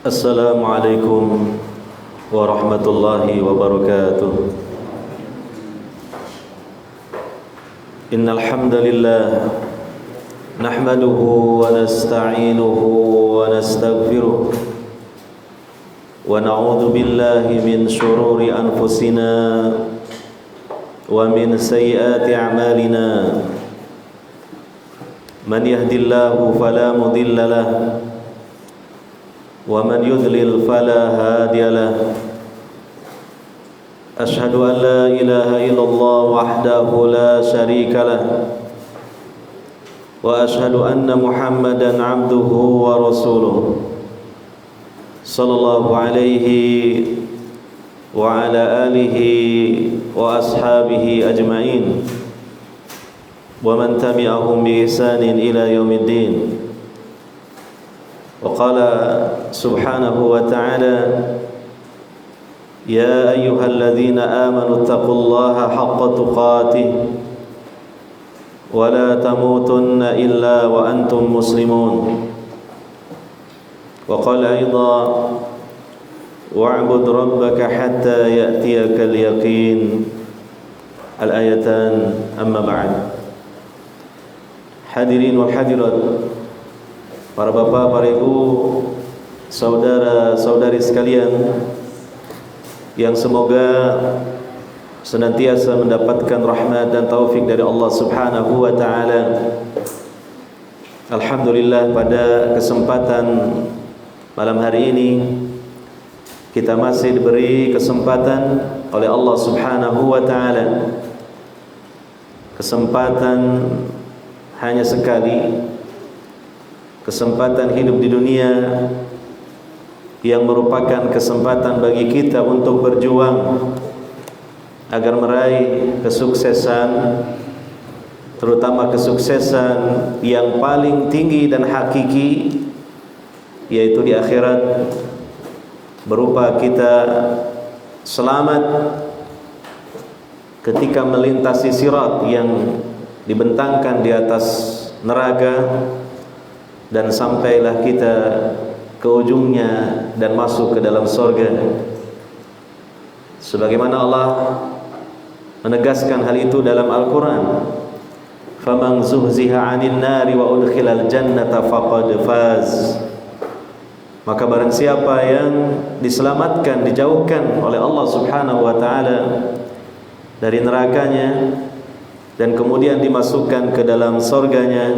Assalamualaikum warahmatullahi wabarakatuh. Innal hamdalillah nahmaduhu wa nasta'inuhu wa nastaghfiruh wa na'udzu billahi min shururi anfusina wa min sayyiati a'malina. Man yahdihillahu fala mudilla lahu ومن يضلل فلا هادي له أشهد أن لا إله إلا الله وحده لا شريك له وأشهد أن محمدا عبده ورسوله صلى الله عليه وعلى آله وأصحابه أجمعين ومن تبعهم بإحسان إلى يوم الدين. وقال سبحانه وتعالى يا أيها الذين آمنوا اتقوا الله حق تقاته ولا تموتن إلا وأنتم مسلمون. وقال أيضا واعبد ربك حتى يأتيك اليقين. الآيتان. أما بعد. Hadirin wal hadirat, para bapak, para ibu, saudara-saudari sekalian yang semoga senantiasa mendapatkan rahmat dan taufik dari Allah Subhanahu wa taala. Alhamdulillah, pada kesempatan malam hari ini kita masih diberi kesempatan oleh Allah Subhanahu wa taala. Kesempatan hanya sekali, kesempatan hidup di dunia yang merupakan kesempatan bagi kita untuk berjuang agar meraih kesuksesan, terutama kesuksesan yang paling tinggi dan hakiki, yaitu di akhirat, berupa kita selamat ketika melintasi sirat yang dibentangkan di atas neraka, dan sampailah kita ke ujungnya dan masuk ke dalam surga. Sebagaimana Allah menegaskan hal itu dalam Al-Quran, faman zuhziha 'anil nari wa udkhilal jannata faqad faz. Maka barang siapa yang diselamatkan, dijauhkan oleh Allah Subhanahu wa taala dari nerakanya dan kemudian dimasukkan ke dalam surganya,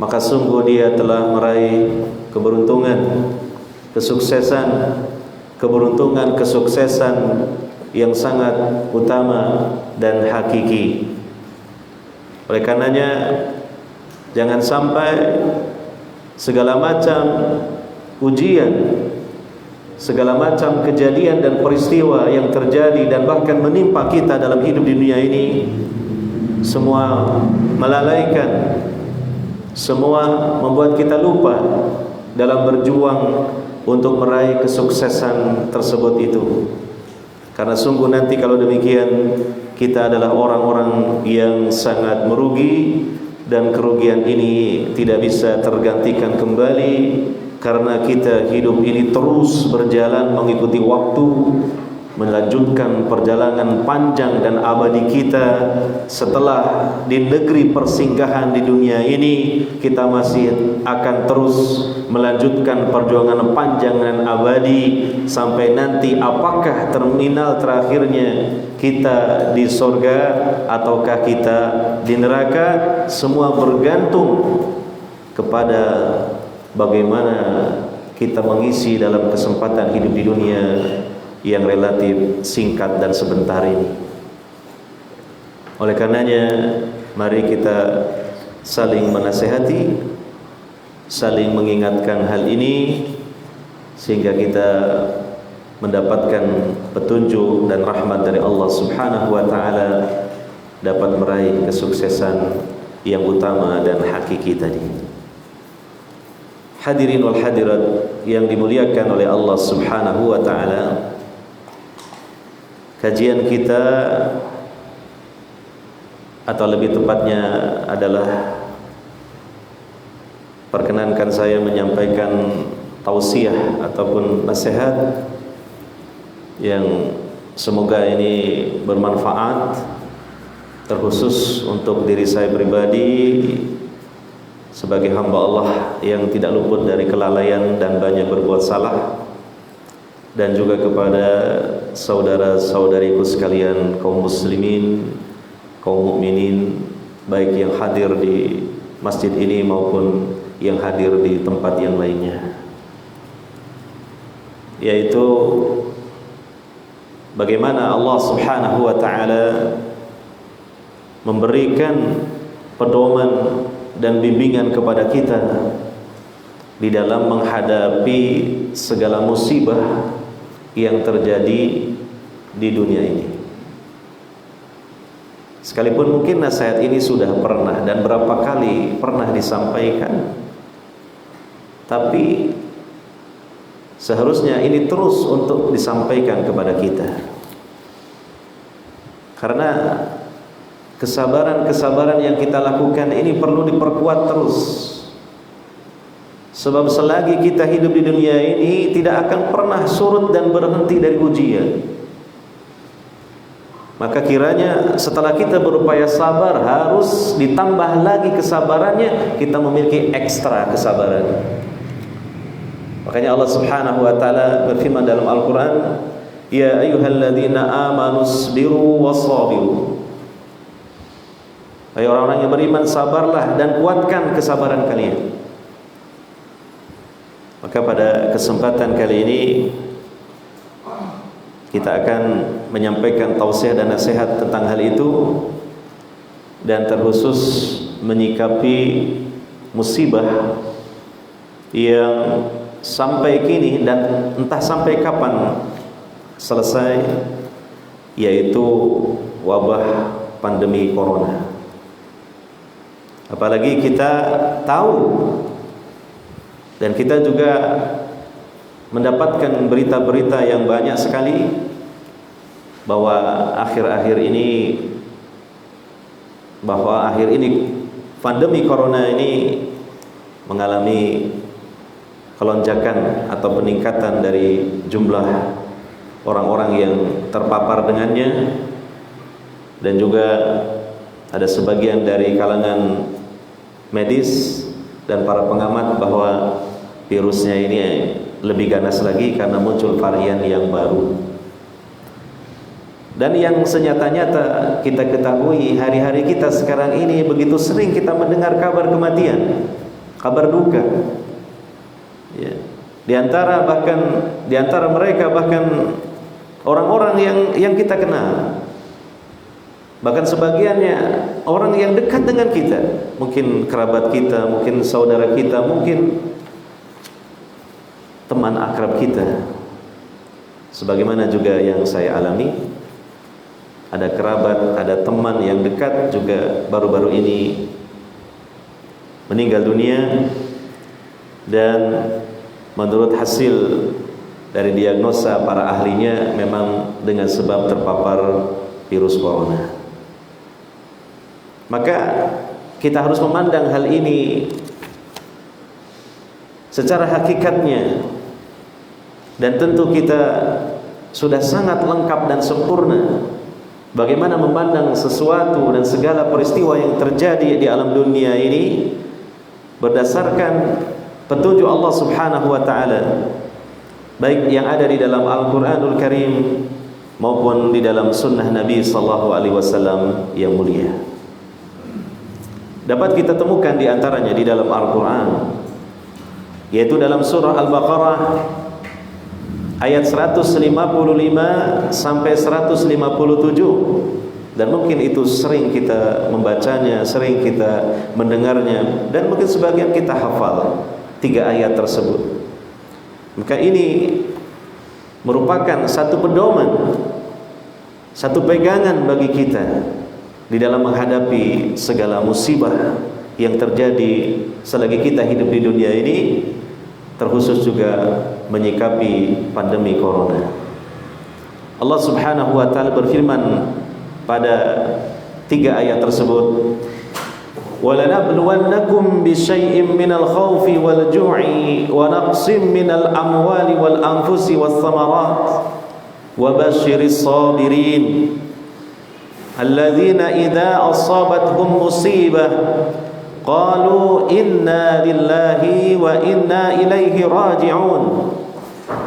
maka sungguh dia telah meraih keberuntungan, kesuksesan, kesuksesan yang sangat utama dan hakiki. Oleh karenanya, jangan sampai segala macam ujian, segala macam kejadian dan peristiwa yang terjadi dan bahkan menimpa kita dalam hidup di dunia ini semua melalaikan, semua membuat kita lupa dalam berjuang untuk meraih kesuksesan tersebut itu. Karena sungguh nanti kalau demikian, kita adalah orang-orang yang sangat merugi, dan kerugian ini tidak bisa tergantikan kembali, karena kita hidup ini terus berjalan mengikuti waktu, melanjutkan perjalanan panjang dan abadi kita. Setelah di negeri persinggahan di dunia ini, kita masih akan terus melanjutkan perjuangan panjang dan abadi sampai nanti apakah terminal terakhirnya kita di surga ataukah kita di neraka. Semua bergantung kepada bagaimana kita mengisi dalam kesempatan hidup di dunia yang relatif singkat dan sebentar ini. Oleh karenanya, mari kita saling menasihati, saling mengingatkan hal ini, sehingga kita mendapatkan petunjuk dan rahmat dari Allah Subhanahu wa taala, dapat meraih kesuksesan yang utama dan hakiki tadi. Hadirin wal hadirat yang dimuliakan oleh Allah Subhanahu wa taala, kajian kita, atau lebih tepatnya adalah, perkenankan saya menyampaikan tausiah ataupun nasihat yang semoga ini bermanfaat, terkhusus untuk diri saya pribadi sebagai hamba Allah yang tidak luput dari kelalaian dan banyak berbuat salah, dan juga kepada saudara-saudariku sekalian kaum muslimin, kaum mukminin, baik yang hadir di masjid ini maupun yang hadir di tempat yang lainnya, yaitu bagaimana Allah Subhanahu wa taala memberikan pedoman dan bimbingan kepada kita di dalam menghadapi segala musibah yang terjadi di dunia ini. Sekalipun mungkin nasihat ini sudah pernah dan berapa kali pernah disampaikan, tapi seharusnya ini terus untuk disampaikan kepada kita, karena kesabaran-kesabaran yang kita lakukan ini perlu diperkuat terus. Sebab selagi kita hidup di dunia ini tidak akan pernah surut dan berhenti dari ujian. Maka kiranya setelah kita berupaya sabar, harus ditambah lagi kesabarannya, kita memiliki ekstra kesabaran. Makanya Allah Subhanahu wa taala berfirman dalam Al-Qur'an, "Ya ayyuhalladzina amanu sabiru wassabiru." Hai orang-orang yang beriman, sabarlah dan kuatkan kesabaran kalian. Maka pada kesempatan kali ini kita akan menyampaikan tausiah dan nasihat tentang hal itu, dan terkhusus menyikapi musibah yang sampai kini dan entah sampai kapan selesai, yaitu wabah pandemi corona. Apalagi kita tahu dan kita juga mendapatkan berita-berita yang banyak sekali bahwa akhir ini pandemi corona ini mengalami kelonjakan atau peningkatan dari jumlah orang-orang yang terpapar dengannya, dan juga ada sebagian dari kalangan medis dan para pengamat bahwa virusnya ini lebih ganas lagi karena muncul varian yang baru. Dan yang senyata-nyata kita ketahui, hari-hari kita sekarang ini begitu sering kita mendengar kabar kematian, kabar duka. Ya. Di antara mereka bahkan orang-orang yang kita kenal. Bahkan sebagiannya orang yang dekat dengan kita, mungkin kerabat kita, mungkin saudara kita, mungkin teman akrab kita. Sebagaimana juga yang saya alami, ada kerabat, ada teman yang dekat juga baru-baru ini meninggal dunia, dan menurut hasil dari diagnosa para ahlinya memang dengan sebab terpapar virus corona. Maka kita harus memandang hal ini secara hakikatnya, dan tentu kita sudah sangat lengkap dan sempurna bagaimana memandang sesuatu dan segala peristiwa yang terjadi di alam dunia ini berdasarkan petunjuk Allah Subhanahu wa taala, baik yang ada di dalam Al-Qur'anul Karim maupun di dalam sunnah Nabi sallallahu alaihi wasallam yang mulia. Dapat kita temukan di antaranya di dalam Al-Quran, yaitu dalam surah Al-Baqarah ayat 155 sampai 157, dan mungkin itu sering kita membacanya, sering kita mendengarnya, dan mungkin sebagian kita hafal 3 ayat tersebut. Maka ini merupakan satu pedoman, satu pegangan bagi kita di dalam menghadapi segala musibah yang terjadi selagi kita hidup di dunia ini, terkhusus juga menyikapi pandemi corona. Allah Subhanahu wa taala berfirman pada 3 ayat tersebut, وَلَنَبْلُوَنَّكُمْ بِشَيْءٍ مِّنَ الْخَوْفِ وَالْجُوعِ وَنَقْصٍ مِّنَ الْأَمْوَالِ وَالْأَنفُسِ وَالثَّمَرَاتِ وَبَشِّرِ الصَّابِرِينَ الَّذِينَ إِذَا أَصَابَتْهُمْ مُصِيبَةٌ قَالُوا إِنَّا لِلَّهِ وَإِنَّا إِلَيْهِ رَاجِعُونَ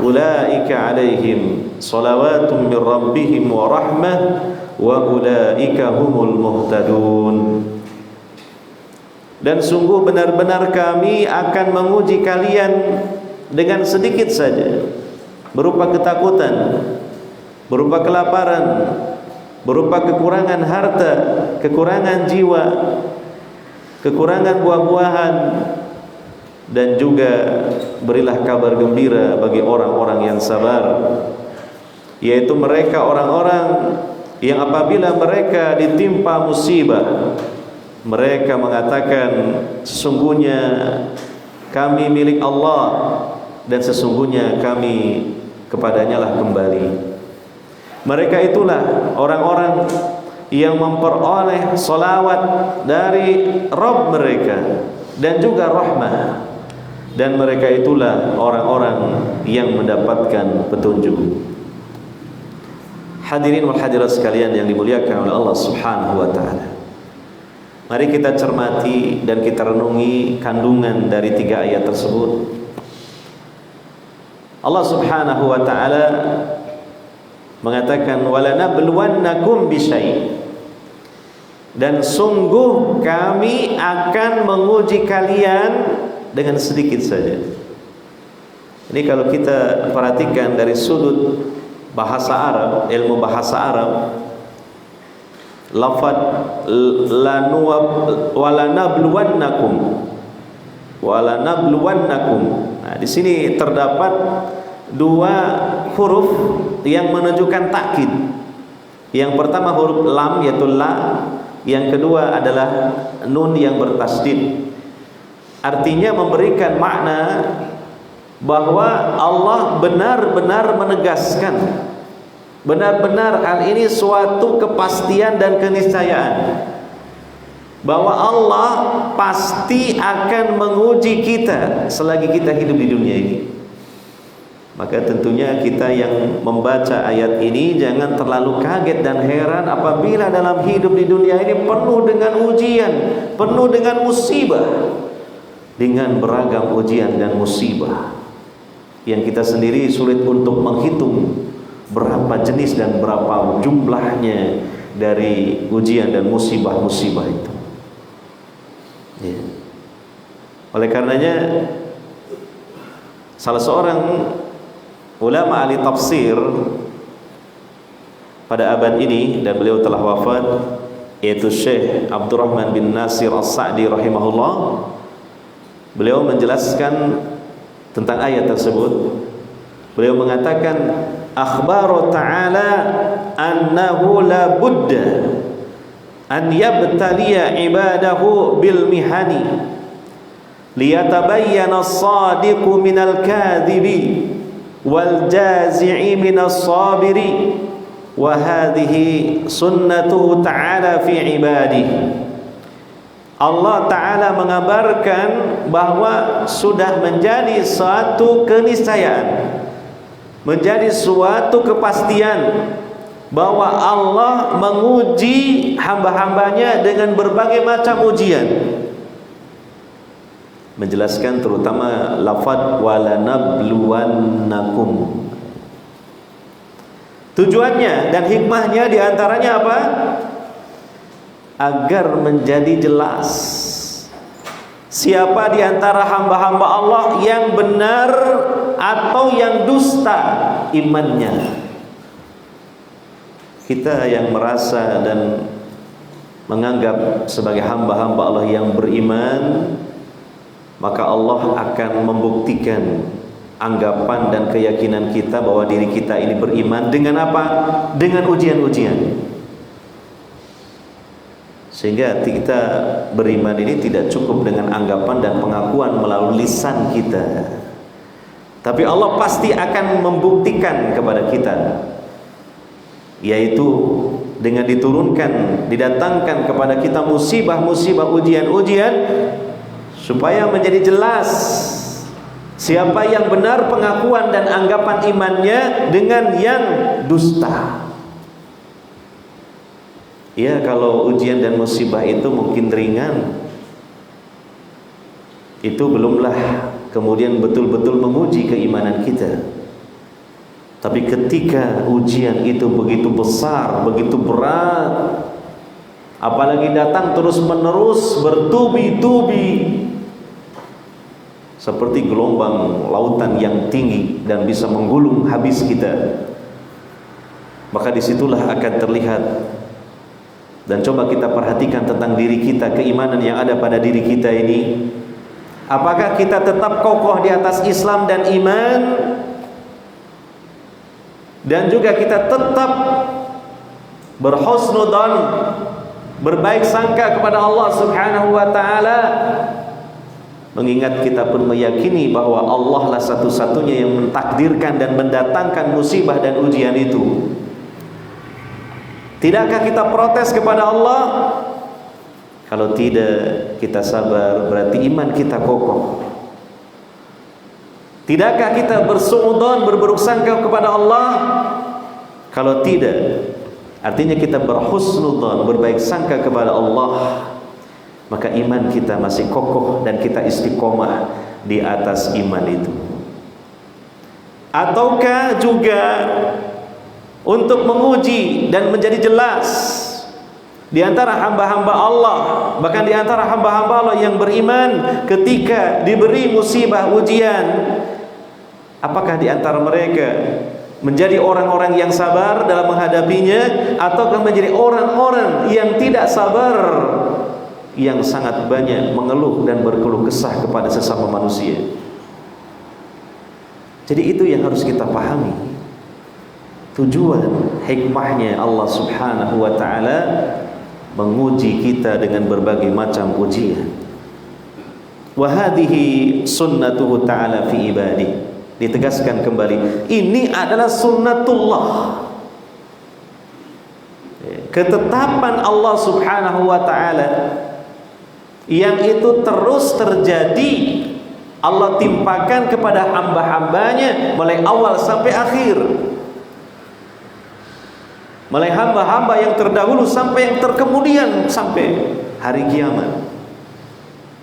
أُولَئِكَ عَلَيْهِمْ صَلَوَاتٌ مِّن رَّبِّهِمْ وَرَحْمَةٌ وَأُولَئِكَ هُمُ الْمُهْتَدُونَ. Dan sungguh benar-benar kami akan menguji kalian dengan sedikit saja, berupa ketakutan, berupa kelaparan, berupa kekurangan harta, kekurangan jiwa, kekurangan buah-buahan, dan juga berilah kabar gembira bagi orang-orang yang sabar, yaitu mereka orang-orang yang apabila mereka ditimpa musibah, mereka mengatakan, sesungguhnya kami milik Allah dan sesungguhnya kami kepadanya lah kembali. Mereka itulah orang-orang yang memperoleh salawat dari Rabb mereka dan juga rahmah, dan mereka itulah orang-orang yang mendapatkan petunjuk. Hadirin wal hadirat sekalian yang dimuliakan oleh Allah Subhanahu wa taala. Mari kita cermati dan kita renungi kandungan dari 3 ayat tersebut. Allah Subhanahu wa taala mengatakan walanabluwannakum bisyai', dan sungguh kami akan menguji kalian dengan sedikit saja. Ini kalau kita perhatikan dari sudut bahasa Arab, ilmu bahasa Arab, lafaz walanabluwannakum. Nah, di sini terdapat 2 huruf yang menunjukkan takkid. Yang pertama huruf lam yaitu la, yang kedua adalah nun yang bertasdid. Artinya memberikan makna bahwa Allah benar-benar menegaskan, benar-benar hal ini suatu kepastian dan keniscayaan bahwa Allah pasti akan menguji kita selagi kita hidup di dunia ini. Maka tentunya kita yang membaca ayat ini jangan terlalu kaget dan heran apabila dalam hidup di dunia ini penuh dengan ujian, penuh dengan musibah, dengan beragam ujian dan musibah yang kita sendiri sulit untuk menghitung berapa jenis dan berapa jumlahnya dari ujian dan musibah-musibah itu. Ya. Oleh karenanya salah seorang ulama ahli tafsir pada abad ini, dan beliau telah wafat, yaitu Syekh Abdurrahman bin Nasir As-Sa'di rahimahullah. Beliau menjelaskan tentang ayat tersebut. Beliau mengatakan akhbaru ta'ala annahu la budda an yabtaliya ibadahu bil mihani liyatabayyana as-sadiqu minal kadhibi wal jazi'i minas sabiri wa hadhihi sunnatuhu ta'ala fi ibadihi. Allah Ta'ala mengabarkan bahwa sudah menjadi suatu keniscayaan, menjadi suatu kepastian bahwa Allah menguji hamba-hambanya dengan berbagai macam ujian. Menjelaskan terutama lafaz walanabluwannakum. Tujuannya dan hikmahnya diantaranya apa? Agar menjadi jelas siapa di antara hamba-hamba Allah yang benar atau yang dusta imannya. Kita yang merasa dan menganggap sebagai hamba-hamba Allah yang beriman, maka Allah akan membuktikan anggapan dan keyakinan kita bahwa diri kita ini beriman dengan apa? Dengan ujian-ujian. Sehingga kita beriman ini tidak cukup dengan anggapan dan pengakuan melalui lisan kita, tapi Allah pasti akan membuktikan kepada kita, yaitu dengan diturunkan, didatangkan kepada kita musibah-musibah, ujian-ujian, supaya menjadi jelas siapa yang benar pengakuan dan anggapan imannya dengan yang dusta. Ya, kalau ujian dan musibah itu mungkin ringan, itu belumlah kemudian betul-betul menguji keimanan kita. Tapi ketika ujian itu begitu besar, begitu berat, apalagi datang terus-menerus bertubi-tubi seperti gelombang lautan yang tinggi dan bisa menggulung habis kita, maka disitulah akan terlihat. Dan coba kita perhatikan tentang diri kita, keimanan yang ada pada diri kita ini. Apakah kita tetap kokoh di atas Islam dan iman, dan juga kita tetap berhusnudzan, berbaik sangka kepada Allah Subhanahu wa taala, mengingat kita pun meyakini bahwa Allah lah satu-satunya yang mentakdirkan dan mendatangkan musibah dan ujian itu. Tidakkah kita protes kepada Allah? Kalau tidak, kita sabar, berarti iman kita kokoh. Tidakkah kita bersuudzon, berburuk sangka kepada Allah? Kalau tidak, artinya kita berhusnudzon, berbaik sangka kepada Allah, maka iman kita masih kokoh dan kita istiqomah di atas iman itu. Ataukah juga untuk menguji dan menjadi jelas di antara hamba-hamba Allah, bahkan di antara hamba-hamba Allah yang beriman, ketika diberi musibah ujian, apakah di antara mereka menjadi orang-orang yang sabar dalam menghadapinya, ataukah menjadi orang-orang yang tidak sabar, yang sangat banyak mengeluh dan berkeluh kesah kepada sesama manusia? Jadi itu yang harus kita pahami. Tujuan hikmahnya Allah Subhanahu wa ta'ala menguji kita dengan berbagai macam ujian. Wa hadhihi sunnatuhu ta'ala fi ibadihi. Ditegaskan kembali, ini adalah sunnatullah, ketetapan Allah Subhanahu wa ta'ala yang itu terus terjadi. Allah timpakan kepada hamba-hambanya mulai awal sampai akhir, mulai hamba-hamba yang terdahulu sampai yang terkemudian, sampai hari kiamat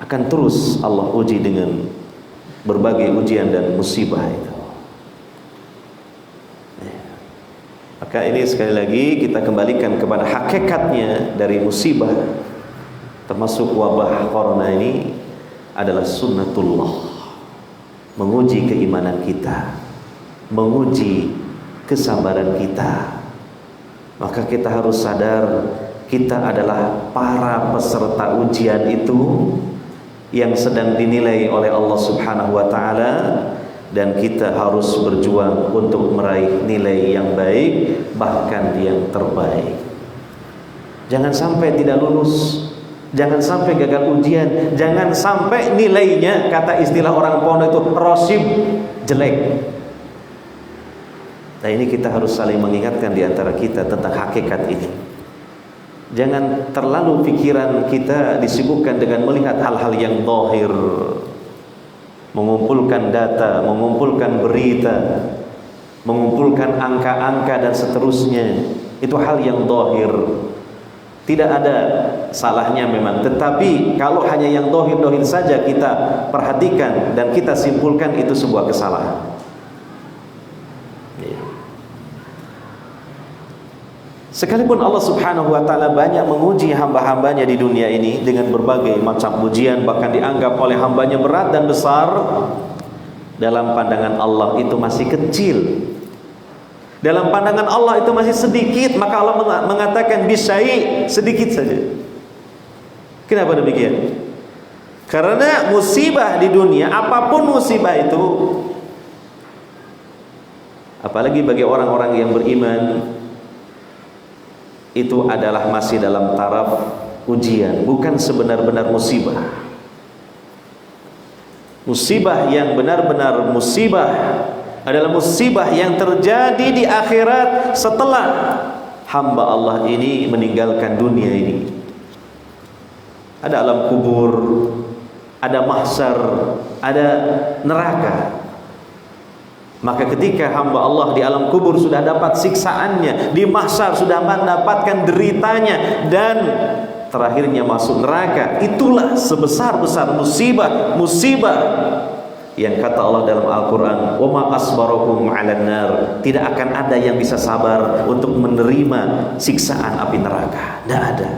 akan terus Allah uji dengan berbagai ujian dan musibah itu. Maka ini sekali lagi kita kembalikan kepada hakikatnya dari musibah, termasuk wabah corona ini, adalah sunnatullah, menguji keimanan kita, menguji kesabaran kita. Maka kita harus sadar, kita adalah para peserta ujian itu yang sedang dinilai oleh Allah Subhanahu wa ta'ala, dan kita harus berjuang untuk meraih nilai yang baik, bahkan yang terbaik. Jangan sampai tidak lulus, jangan sampai gagal ujian, jangan sampai nilainya, kata istilah orang pondok itu, rosib, jelek. Nah, ini kita harus saling mengingatkan di antara kita tentang hakikat ini. Jangan terlalu pikiran kita disibukkan dengan melihat hal-hal yang zahir, mengumpulkan data, mengumpulkan berita, mengumpulkan angka-angka dan seterusnya. Itu hal yang zahir, tidak ada salahnya memang. Tetapi kalau hanya yang zahir-zahir saja kita perhatikan dan kita simpulkan, itu sebuah kesalahan. Sekalipun Allah Subhanahu wa ta'ala banyak menguji hamba-hambanya di dunia ini dengan berbagai macam ujian, bahkan dianggap oleh hambanya berat dan besar, dalam pandangan Allah itu masih kecil, dalam pandangan Allah itu masih sedikit. Maka Allah mengatakan bisyai, sedikit saja. Kenapa demikian? Karena musibah di dunia, apapun musibah itu, apalagi bagi orang-orang yang beriman, itu adalah masih dalam taraf ujian, bukan sebenar-benar musibah. Musibah yang benar-benar musibah adalah musibah yang terjadi di akhirat setelah hamba Allah ini meninggalkan dunia ini. Ada alam kubur, ada mahsyar, ada neraka. Maka ketika hamba Allah di alam kubur sudah dapat siksaannya, di mahsyar sudah mendapatkan deritanya, dan terakhirnya masuk neraka, itulah sebesar-besar musibah yang kata Allah dalam Al-Quran, wa ma asbarakum 'alan nar, tidak akan ada yang bisa sabar untuk menerima siksaan api neraka. Tidak ada,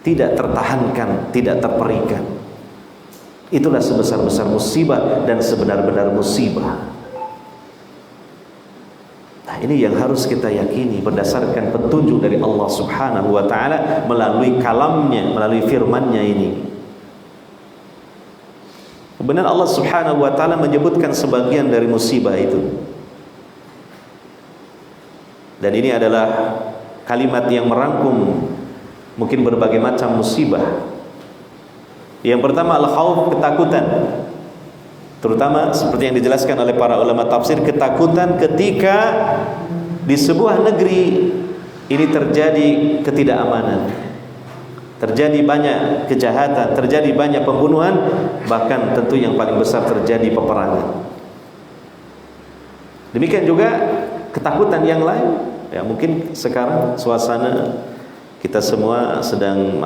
tidak tertahankan, tidak terperikan. Itulah sebesar-besar musibah dan sebenar-benar musibah. Nah, ini yang harus kita yakini berdasarkan petunjuk dari Allah Subhanahu wa taala melalui kalamnya, melalui firman-Nya ini. Kemudian Allah Subhanahu wa taala menyebutkan sebagian dari musibah itu. Dan ini adalah kalimat yang merangkum mungkin berbagai macam musibah. Yang pertama al-khauf, ketakutan. Terutama seperti yang dijelaskan oleh para ulama tafsir, ketakutan ketika di sebuah negeri ini terjadi ketidakamanan, terjadi banyak kejahatan, terjadi banyak pembunuhan, bahkan tentu yang paling besar terjadi peperangan. Demikian juga ketakutan yang lain. Ya, mungkin sekarang suasana kita semua sedang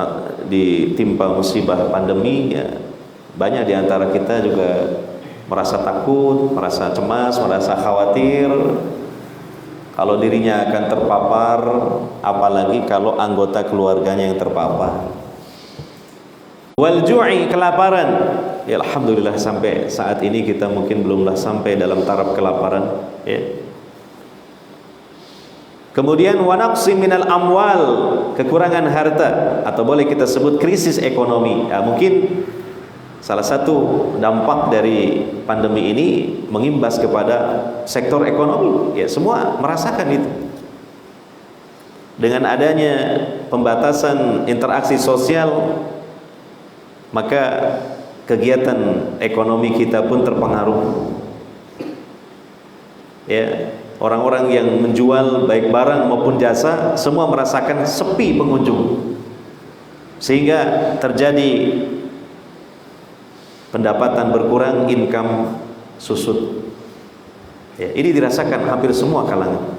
ditimpa musibah pandemi, ya. Banyak di antara kita juga merasa takut, merasa cemas, merasa khawatir kalau dirinya akan terpapar, apalagi kalau anggota keluarganya yang terpapar. Wal ju'i, kelaparan. Ya, alhamdulillah sampai saat ini kita mungkin belumlah sampai dalam taraf kelaparan, ya. Kemudian wa naqsi minal amwal, kekurangan harta, atau boleh kita sebut krisis ekonomi. Ya, mungkin salah satu dampak dari pandemi ini mengimbas kepada sektor ekonomi. Ya, semua merasakan itu. Dengan adanya pembatasan interaksi sosial, maka kegiatan ekonomi kita pun terpengaruh. Ya, orang-orang yang menjual baik barang maupun jasa semua merasakan sepi pengunjung, sehingga terjadi pendapatan berkurang, income susut. Ya, ini dirasakan hampir semua kalangan.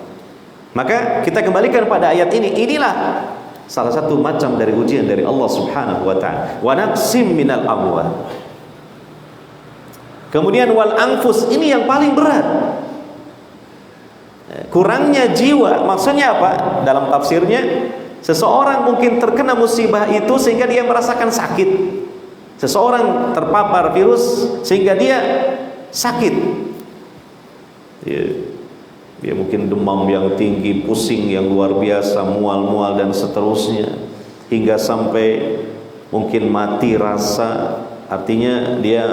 Maka kita kembalikan pada ayat ini. Inilah salah satu macam dari ujian dari Allah Subhanahu wa taala. Wa naqsim minal amwal. Kemudian wal anfus, ini yang paling berat. Kurangnya jiwa, maksudnya apa? Dalam tafsirnya, seseorang mungkin terkena musibah itu sehingga dia merasakan sakit. Seseorang terpapar virus sehingga dia sakit. Dia mungkin demam yang tinggi, pusing yang luar biasa, mual-mual dan seterusnya, hingga sampai mungkin mati rasa. Artinya dia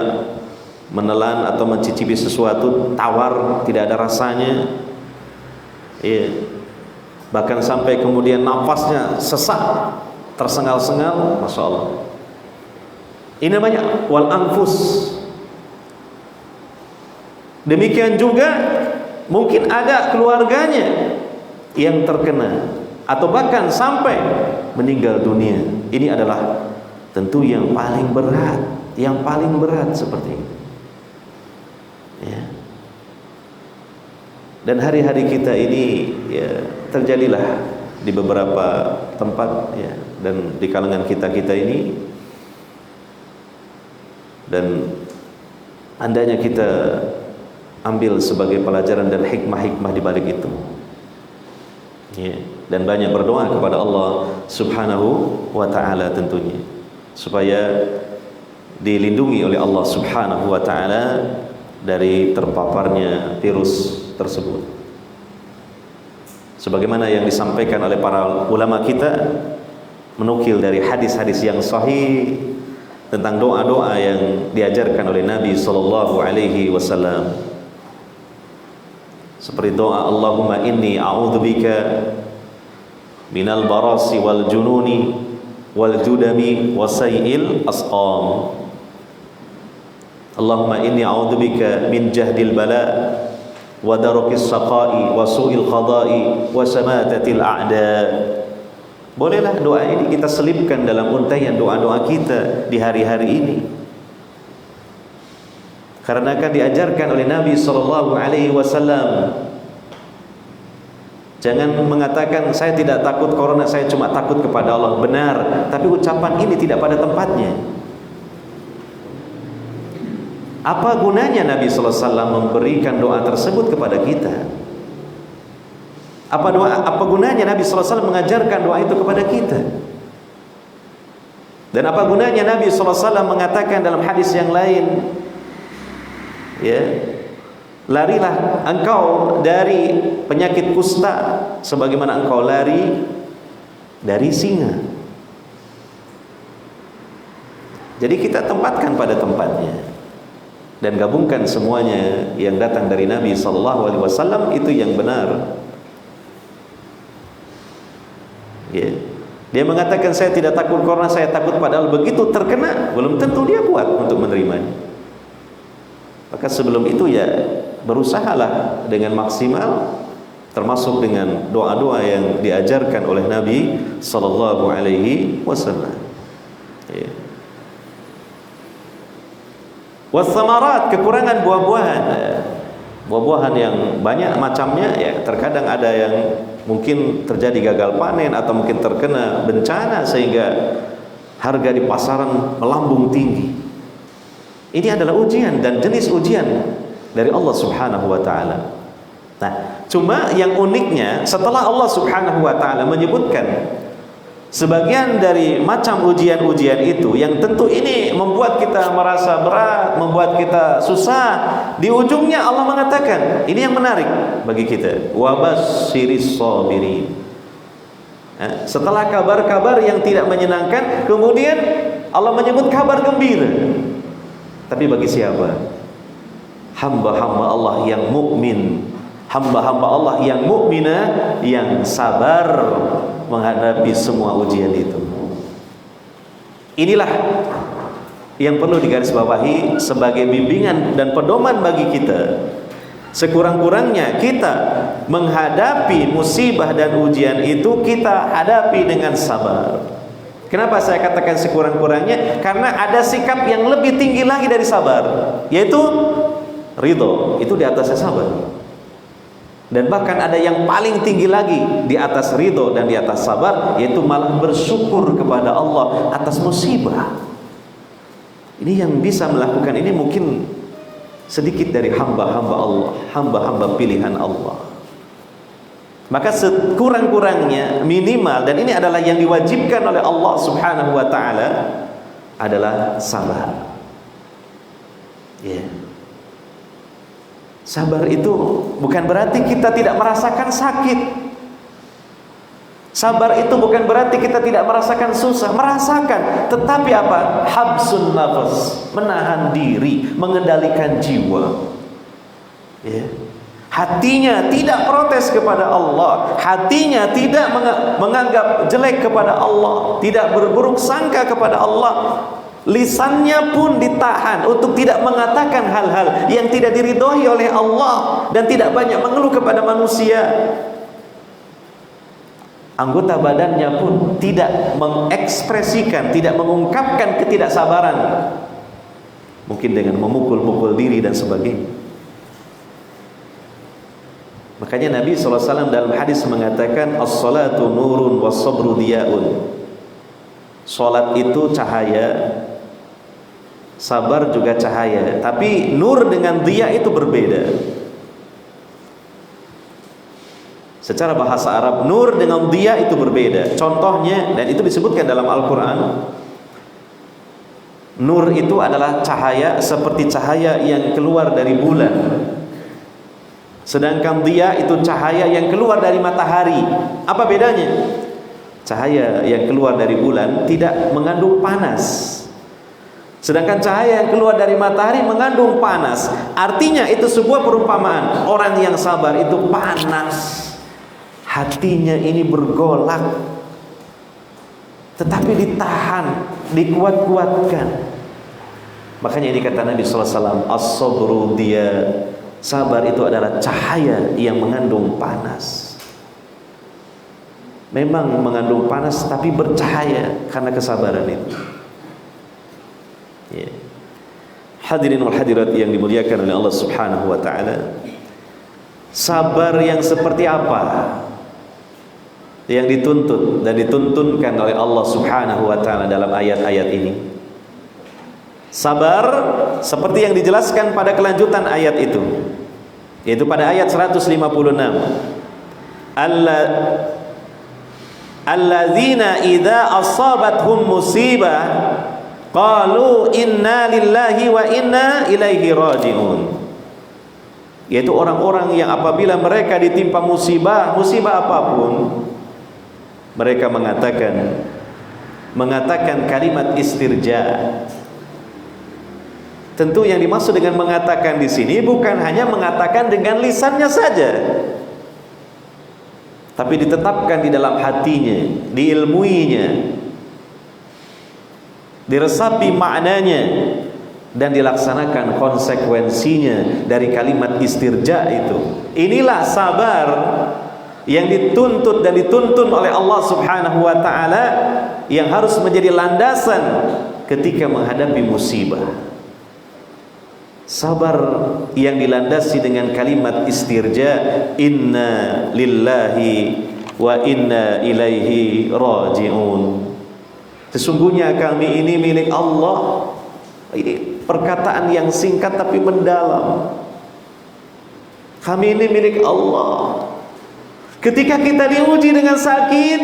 menelan atau mencicipi sesuatu tawar, tidak ada rasanya. Iya. Bahkan sampai kemudian nafasnya sesak, tersengal-sengal, masya Allah. Ini namanya wal anfus. Demikian juga mungkin ada keluarganya yang terkena, atau bahkan sampai meninggal dunia. Ini adalah tentu yang paling berat, seperti ini. Ya. Dan hari-hari kita ini, ya, terjadilah di beberapa tempat, ya, dan di kalangan kita ini, dan andainya kita ambil sebagai pelajaran dan hikmah-hikmah di balik itu, ya, dan banyak berdoa kepada Allah Subhanahu wa taala tentunya supaya dilindungi oleh Allah Subhanahu wa taala dari terpaparnya virus tersebut. Sebagaimana yang disampaikan oleh para ulama kita, menukil dari hadis-hadis yang sahih tentang doa-doa yang diajarkan oleh Nabi sallallahu alaihi wasallam. Seperti doa Allahumma inni a'udzubika minal barasi wal jununi wal judami wasai'il asqam. Allahumma inni a'udzubika min jahdil bala wa darokis saqai wa su'il qada'i wa samatatil a'da. Bolehlah doa ini kita selipkan dalam untaian doa-doa kita di hari-hari ini, karena akan diajarkan oleh Nabi sallallahu alaihi wasallam. Jangan mengatakan saya tidak takut corona, saya cuma takut kepada Allah. Benar, tapi ucapan ini tidak pada tempatnya. Apa gunanya Nabi sallallahu alaihi wasallam memberikan doa tersebut kepada kita? Apa gunanya Nabi sallallahu alaihi wasallam mengajarkan doa itu kepada kita? Dan apa gunanya Nabi sallallahu alaihi wasallam mengatakan dalam hadis yang lain, ya, larilah engkau dari penyakit kusta sebagaimana engkau lari dari singa. Jadi kita tempatkan pada tempatnya dan gabungkan semuanya yang datang dari Nabi sallallahu alaihi wasallam, itu yang benar. Ya. Dia mengatakan saya tidak takut corona, saya takut, padahal begitu terkena belum tentu dia kuat untuk menerimanya. Maka sebelum itu ya berusahalah dengan maksimal, termasuk dengan doa-doa yang diajarkan oleh Nabi sallallahu alaihi wasallam. Ya. Wassamarat, kekurangan buah-buahan. Buah-buahan yang banyak macamnya, ya terkadang ada yang mungkin terjadi gagal panen atau mungkin terkena bencana sehingga harga di pasaran melambung tinggi. Ini adalah ujian dan jenis ujian dari Allah Subhanahu wa taala. Nah, cuma yang uniknya setelah Allah Subhanahu wa taala menyebutkan sebagian dari macam ujian-ujian itu yang tentu ini membuat kita merasa berat, membuat kita susah, di ujungnya Allah mengatakan, ini yang menarik bagi kita, wa basyiris sabirin. Setelah kabar-kabar yang tidak menyenangkan, kemudian Allah menyebut kabar gembira. Tapi bagi siapa? Hamba-hamba Allah yang mukmin, hamba-hamba Allah yang mukminah, yang sabar menghadapi semua ujian itu. Inilah yang perlu digarisbawahi sebagai bimbingan dan pedoman bagi kita. Sekurang-kurangnya kita menghadapi musibah dan ujian itu, kita hadapi dengan sabar. Kenapa saya katakan sekurang-kurangnya? Karena ada sikap yang lebih tinggi lagi dari sabar, yaitu ridho. Itu di atasnya sabar. Dan bahkan ada yang paling tinggi lagi di atas ridho dan di atas sabar, yaitu malah bersyukur kepada Allah atas musibah. Ini yang bisa melakukan ini mungkin sedikit dari hamba-hamba Allah, hamba-hamba pilihan Allah. Maka sekurang-kurangnya minimal, dan ini adalah yang diwajibkan oleh Allah Subhanahu wa taala, adalah sabar. Ya. Sabar itu bukan berarti kita tidak merasakan sakit. Sabar itu bukan berarti kita tidak merasakan susah, merasakan, tetapi apa? Habsun nafas, menahan diri, mengendalikan jiwa. Ya. Hatinya tidak protes kepada Allah, hatinya tidak menganggap jelek kepada Allah, tidak berburuk sangka kepada Allah. Lisannya pun ditahan untuk tidak mengatakan hal-hal yang tidak diridhoi oleh Allah dan tidak banyak mengeluh kepada manusia. Anggota badannya pun tidak mengekspresikan, tidak mengungkapkan ketidaksabaran, mungkin dengan memukul-mukul diri dan sebagainya. Makanya Nabi SAW dalam hadis mengatakan, as-salatu nurun was-sabru diya'un. Salat itu cahaya, sabar juga cahaya. Tapi nur dengan diya itu berbeda. Secara bahasa Arab, nur dengan diya itu berbeda. Contohnya, dan itu disebutkan dalam Al-Quran, nur itu adalah cahaya seperti cahaya yang keluar dari bulan. Sedangkan dia itu cahaya yang keluar dari matahari. Apa bedanya? Cahaya yang keluar dari bulan tidak mengandung panas, sedangkan cahaya yang keluar dari matahari mengandung panas. Artinya itu sebuah perumpamaan. Orang yang sabar itu panas, hatinya ini bergolak, tetapi ditahan, dikuat-kuatkan. Makanya ini kata Nabi SAW, as-sabru dia, Sabar itu adalah cahaya yang mengandung panas. Memang mengandung panas tapi bercahaya karena kesabaran itu. Ya. Hadirin wal hadirat yang dimuliakan oleh Allah Subhanahu wa taala. Sabar yang seperti apa yang dituntut dan dituntunkan oleh Allah Subhanahu wa taala dalam ayat-ayat ini? Sabar seperti yang dijelaskan pada kelanjutan ayat itu, yaitu pada ayat 156. Alladzina idza asabathum musibah qalu inna lillahi wa inna ilaihi raji'un. Yaitu orang-orang yang apabila mereka ditimpa musibah apapun, mereka mengatakan kalimat istirja. Tentu yang dimaksud dengan mengatakan di sini bukan hanya mengatakan dengan lisannya saja, tapi ditetapkan di dalam hatinya, diilmuinya, diresapi maknanya, dan dilaksanakan konsekuensinya dari kalimat istirja itu. Inilah sabar yang dituntut dan dituntun oleh Allah Subhanahu wa taala, yang harus menjadi landasan ketika menghadapi musibah. Sabar yang dilandasi dengan kalimat istirja, inna lillahi wa inna ilaihi raji'un. Sesungguhnya kami ini milik Allah. Ini perkataan yang singkat tapi mendalam. Kami ini milik Allah. Ketika kita diuji dengan sakit,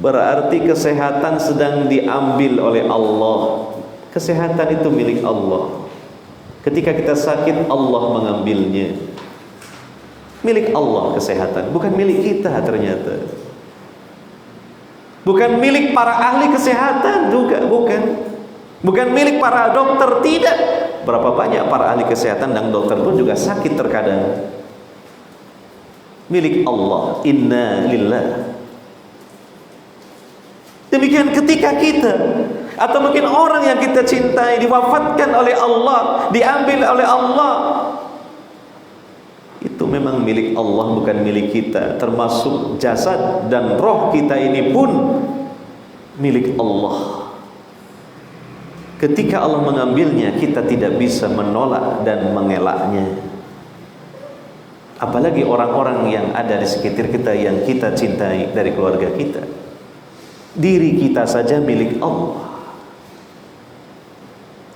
berarti kesehatan sedang diambil oleh Allah. Kesehatan itu milik Allah. Ketika kita sakit, Allah mengambilnya. Milik Allah kesehatan, bukan milik kita ternyata. Bukan milik para ahli kesehatan juga, bukan. Bukan milik para dokter, tidak. Berapa banyak para ahli kesehatan dan dokter pun juga sakit terkadang. Milik Allah, inna lillah. Demikian ketika kita, atau mungkin orang yang kita cintai diwafatkan oleh Allah, diambil oleh Allah, itu memang milik Allah, bukan milik kita. Termasuk jasad dan roh kita ini pun milik Allah. Ketika Allah mengambilnya, kita tidak bisa menolak dan mengelaknya. Apalagi orang-orang yang ada di sekitar kita yang kita cintai dari keluarga kita. Diri kita saja milik Allah.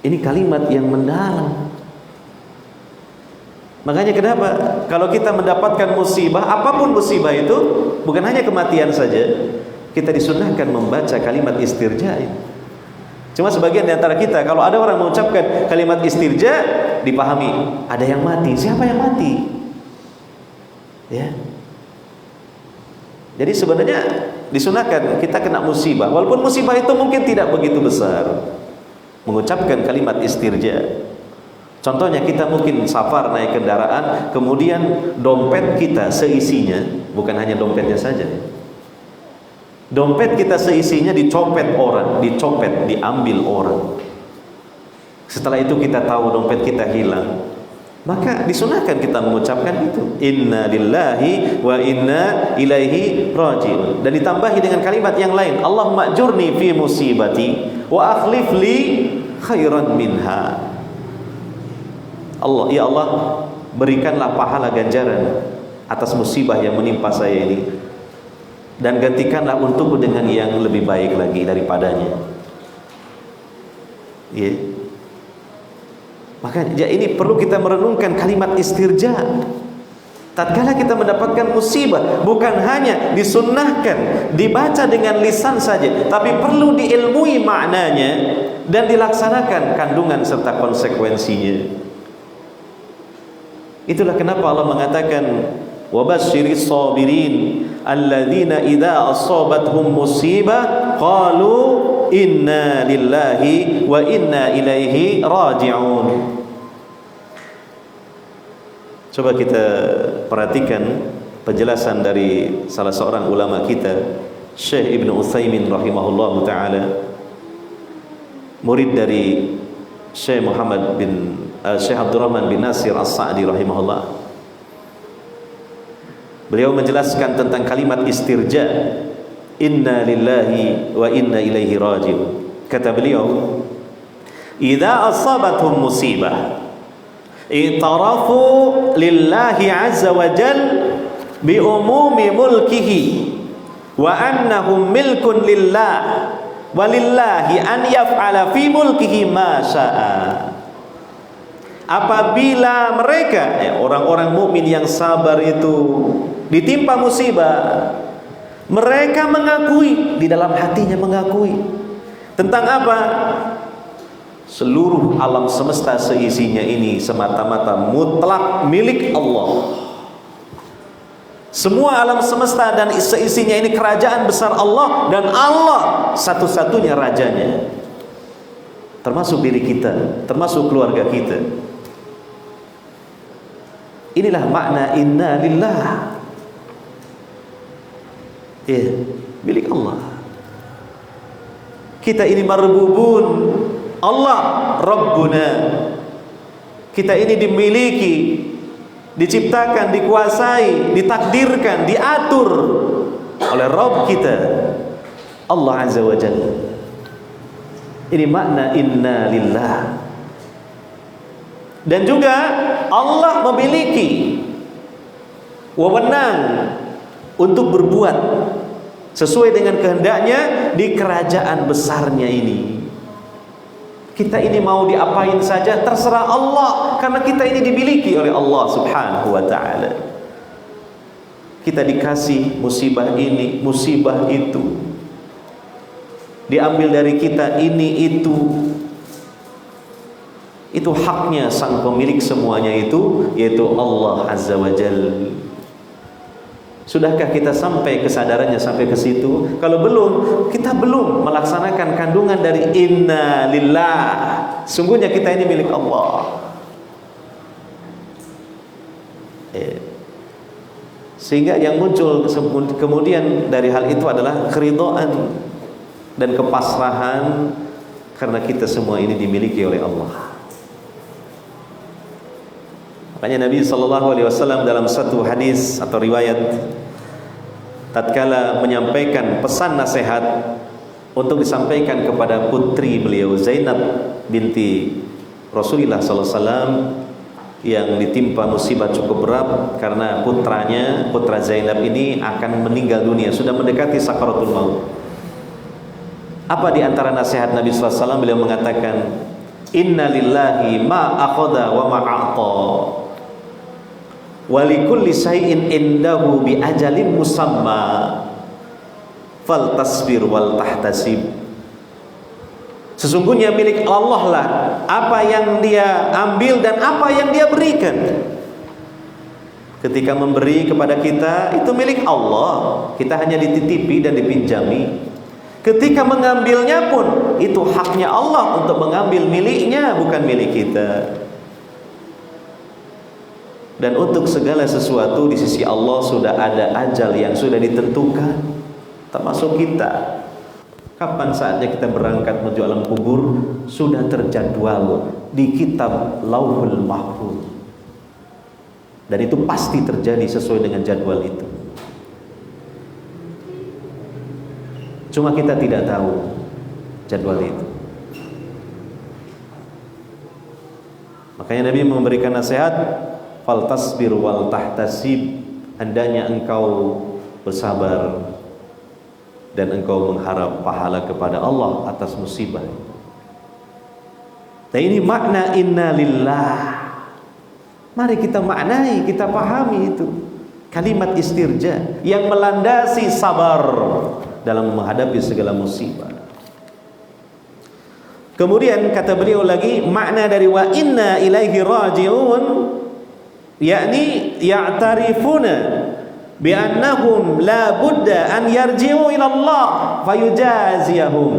Ini kalimat yang mendalam. Makanya kenapa kalau kita mendapatkan musibah, apapun musibah itu, bukan hanya kematian saja, kita disunahkan membaca kalimat istirja. Cuma sebagian di antara kita, kalau ada orang mengucapkan kalimat istirja, dipahami ada yang mati. Siapa yang mati? Ya. Jadi sebenarnya disunahkan kita kena musibah, walaupun musibah itu mungkin tidak begitu besar, mengucapkan kalimat istirja. Contohnya kita mungkin safar naik kendaraan, kemudian dompet kita seisinya, bukan hanya dompetnya saja, dompet kita seisinya dicopet orang, diambil orang. Setelah itu kita tahu dompet kita hilang, maka disunahkan kita mengucapkan itu, inna lillahi wa inna ilaihi raji'un. Dan ditambahi dengan kalimat yang lain, Allahumma ajurni fi musibati wa akhlif li khairan minha. Allah, ya Allah, berikanlah pahala ganjaran atas musibah yang menimpa saya ini, dan gantikanlah untukku dengan yang lebih baik lagi daripadanya. Ya. Maka ya, ini perlu kita merenungkan kalimat istirja. Tatkala kita mendapatkan musibah, bukan hanya disunnahkan dibaca dengan lisan saja, tapi perlu diilmui maknanya dan dilaksanakan kandungan serta konsekuensinya. Itulah kenapa Allah mengatakan wabasyiris sabirin alladzina idza asabathum musibah qalu inna lillahi wa inna ilaihi raji'un. Coba kita perhatikan penjelasan dari salah seorang ulama kita, Syekh Ibnu Utsaimin rahimahullahu taala, murid dari Syekh Muhammad bin Syekh Abdurrahman bin Nasir As-Sa'di rahimahullah. Beliau menjelaskan tentang kalimat istirja, inna lillahi wa inna ilaihi raji'un. Kata beliau, idza asabathum musibah i'tarafu lillahi azza wa jal bi umumi mulkihi wa annahum milkun lillah walillahi an yaf'ala fi mulkihi ma syaa. Apabila mereka, orang-orang mukmin yang sabar itu ditimpa musibah, mereka mengakui, di dalam hatinya mengakui tentang apa? Seluruh alam semesta seisinya ini semata-mata mutlak milik Allah. Semua alam semesta dan seisinya ini kerajaan besar Allah, dan Allah satu-satunya rajanya, termasuk diri kita, termasuk keluarga kita. Inilah makna inna lillah, milik Allah. Kita ini marbubun, Allah Rabbuna. Kita ini dimiliki, diciptakan, dikuasai, ditakdirkan, diatur oleh Rabb kita, Allah Azza wa Jalla. Ini makna inna lillah. Dan juga Allah memiliki wewenang untuk berbuat sesuai dengan kehendaknya di kerajaan besarnya ini. Kita ini mau diapain saja terserah Allah, karena kita ini dimiliki oleh Allah Subhanahu wa ta'ala. Kita dikasih musibah ini, musibah itu, diambil dari kita ini itu haknya sang pemilik semuanya itu, yaitu Allah Azza wa Jalla. Sudahkah kita sampai kesadarannya sampai ke situ? Kalau belum, kita belum melaksanakan kandungan dari inna lillah. Sungguhnya kita ini milik Allah. Sehingga yang muncul kemudian dari hal itu adalah keridhaan dan kepasrahan, karena kita semua ini dimiliki oleh Allah. Makanya Nabi SAW dalam satu hadis atau riwayat, tatkala menyampaikan pesan nasihat untuk disampaikan kepada putri beliau Zainab binti Rasulullah SAW yang ditimpa musibah cukup berat karena putra Zainab ini akan meninggal dunia, sudah mendekati sakaratul maut. Apa di antara nasihat Nabi SAW? Beliau mengatakan, inna lillahi ma akhadha wa ma a'ta, wa likulli syai'in indahu bi ajalin musamma, fal tasbir wal tahtasib. Sesungguhnya milik Allah lah apa yang dia ambil dan apa yang dia berikan. Ketika memberi kepada kita, itu milik Allah, kita hanya dititipi dan dipinjami. Ketika mengambilnya pun, itu haknya Allah untuk mengambil, miliknya, bukan milik kita. Dan untuk segala sesuatu di sisi Allah sudah ada ajal yang sudah ditentukan, termasuk kita. Kapan saatnya kita berangkat menuju alam kubur sudah terjadwal di kitab Lauhul Mahfuz. Dan itu pasti terjadi sesuai dengan jadwal itu. Cuma kita tidak tahu jadwal itu. Makanya Nabi memberikan nasihat, fal tasbir wal tahtasib, hendaknya engkau bersabar dan engkau mengharap pahala kepada Allah atas musibah. Dan ini makna inna lillah. Mari kita maknai, kita pahami itu. Kalimat istirja yang melandasi sabar dalam menghadapi segala musibah. Kemudian kata beliau lagi, makna dari wa inna ilaihi raji'un, yakni ya'tarifuna bi annahum la budda an yarji'u ila Allah fayujaziyahum.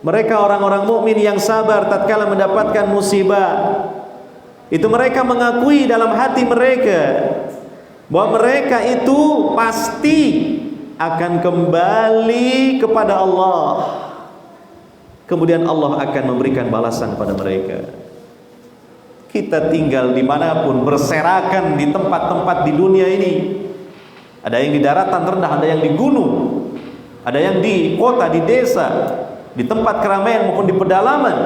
Mereka orang-orang mukmin yang sabar tatkala mendapatkan musibah, itu mereka mengakui dalam hati mereka bahwa mereka itu pasti akan kembali kepada Allah. Kemudian Allah akan memberikan balasan pada mereka. Kita tinggal dimanapun, berserakan di tempat-tempat di dunia ini. Ada yang di daratan rendah, ada yang di gunung, ada yang di kota, di desa, di tempat keramaian maupun di pedalaman.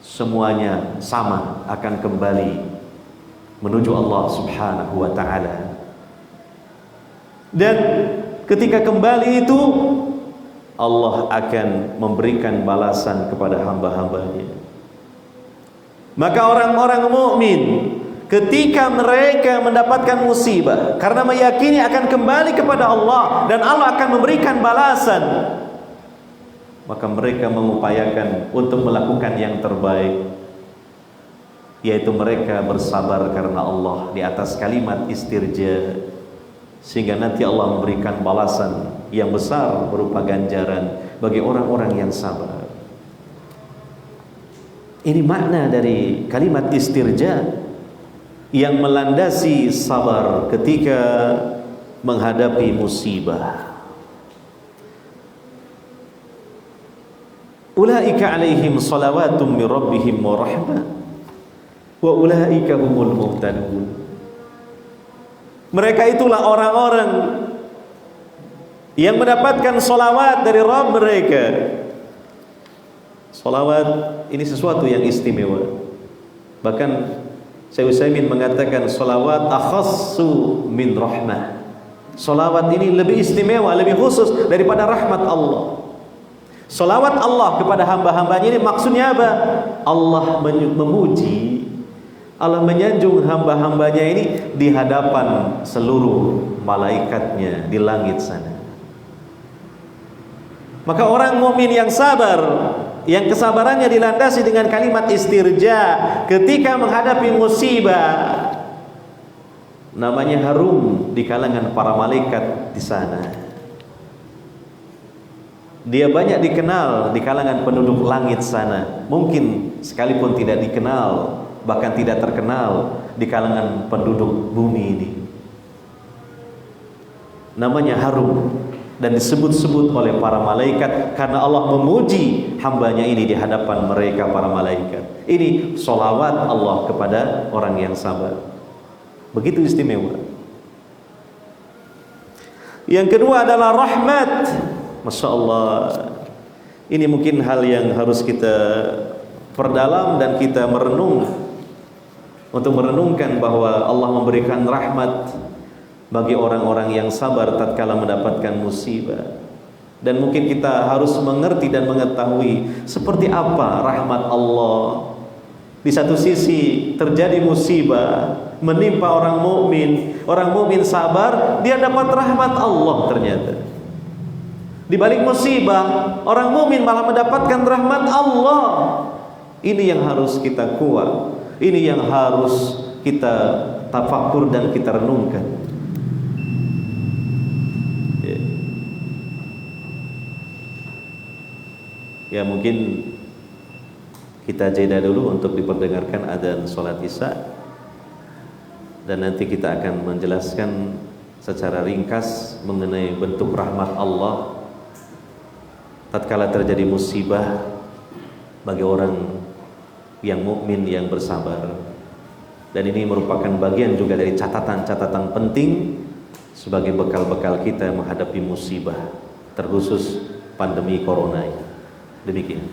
Semuanya sama, akan kembali menuju Allah Subhanahu wa ta'ala. Dan ketika kembali itu, Allah akan memberikan balasan kepada hamba-hambanya. Maka orang-orang mukmin ketika mereka mendapatkan musibah karena meyakini akan kembali kepada Allah dan Allah akan memberikan balasan, maka mereka mengupayakan untuk melakukan yang terbaik, yaitu mereka bersabar karena Allah di atas kalimat istirja, sehingga nanti Allah memberikan balasan yang besar berupa ganjaran bagi orang-orang yang sabar. Ini makna dari kalimat istirja yang melandasi sabar ketika menghadapi musibah. Ulaika alaihim salawatum min rabbihim wa rahmah wa ulaika humul muhtadun. Mereka itulah orang-orang yang mendapatkan salawat dari Rabb mereka. Salawat ini sesuatu yang istimewa. Bahkan Syekh Utsaimin mengatakan salawat akhassu min rahmah. Salawat ini lebih istimewa, lebih khusus daripada rahmat Allah. Salawat Allah kepada hamba-hambanya ini maksudnya apa? Allah memuji, Allah menyanjung hamba-hambanya ini di hadapan seluruh malaikatnya di langit sana. Maka orang mukmin yang sabar, yang kesabarannya dilandasi dengan kalimat istirja ketika menghadapi musibah, namanya harum di kalangan para malaikat di sana. Dia banyak dikenal di kalangan penduduk langit sana. Mungkin sekalipun tidak dikenal, bahkan tidak terkenal di kalangan penduduk bumi ini. Namanya harum dan disebut-sebut oleh para malaikat karena Allah memuji hambanya ini di hadapan mereka para malaikat. Ini sholawat Allah kepada orang yang sabar. Begitu istimewa. Yang kedua adalah rahmat. Masya Allah, ini mungkin hal yang harus kita perdalam dan kita merenung, untuk merenungkan bahwa Allah memberikan rahmat bagi orang-orang yang sabar tatkala mendapatkan musibah. Dan mungkin kita harus mengerti dan mengetahui seperti apa rahmat Allah. Di satu sisi terjadi musibah menimpa orang mukmin sabar, dia dapat rahmat Allah ternyata. Di balik musibah, orang mukmin malah mendapatkan rahmat Allah. Ini yang harus kita kuat. Ini yang harus kita tafakur dan kita renungkan. Ya mungkin kita jeda dulu untuk diperdengarkan adzan salat Isya, dan nanti kita akan menjelaskan secara ringkas mengenai bentuk rahmat Allah tatkala terjadi musibah bagi orang yang mukmin yang bersabar. Dan ini merupakan bagian juga dari catatan-catatan penting sebagai bekal-bekal kita menghadapi musibah, terkhusus pandemi corona ini. Demikian.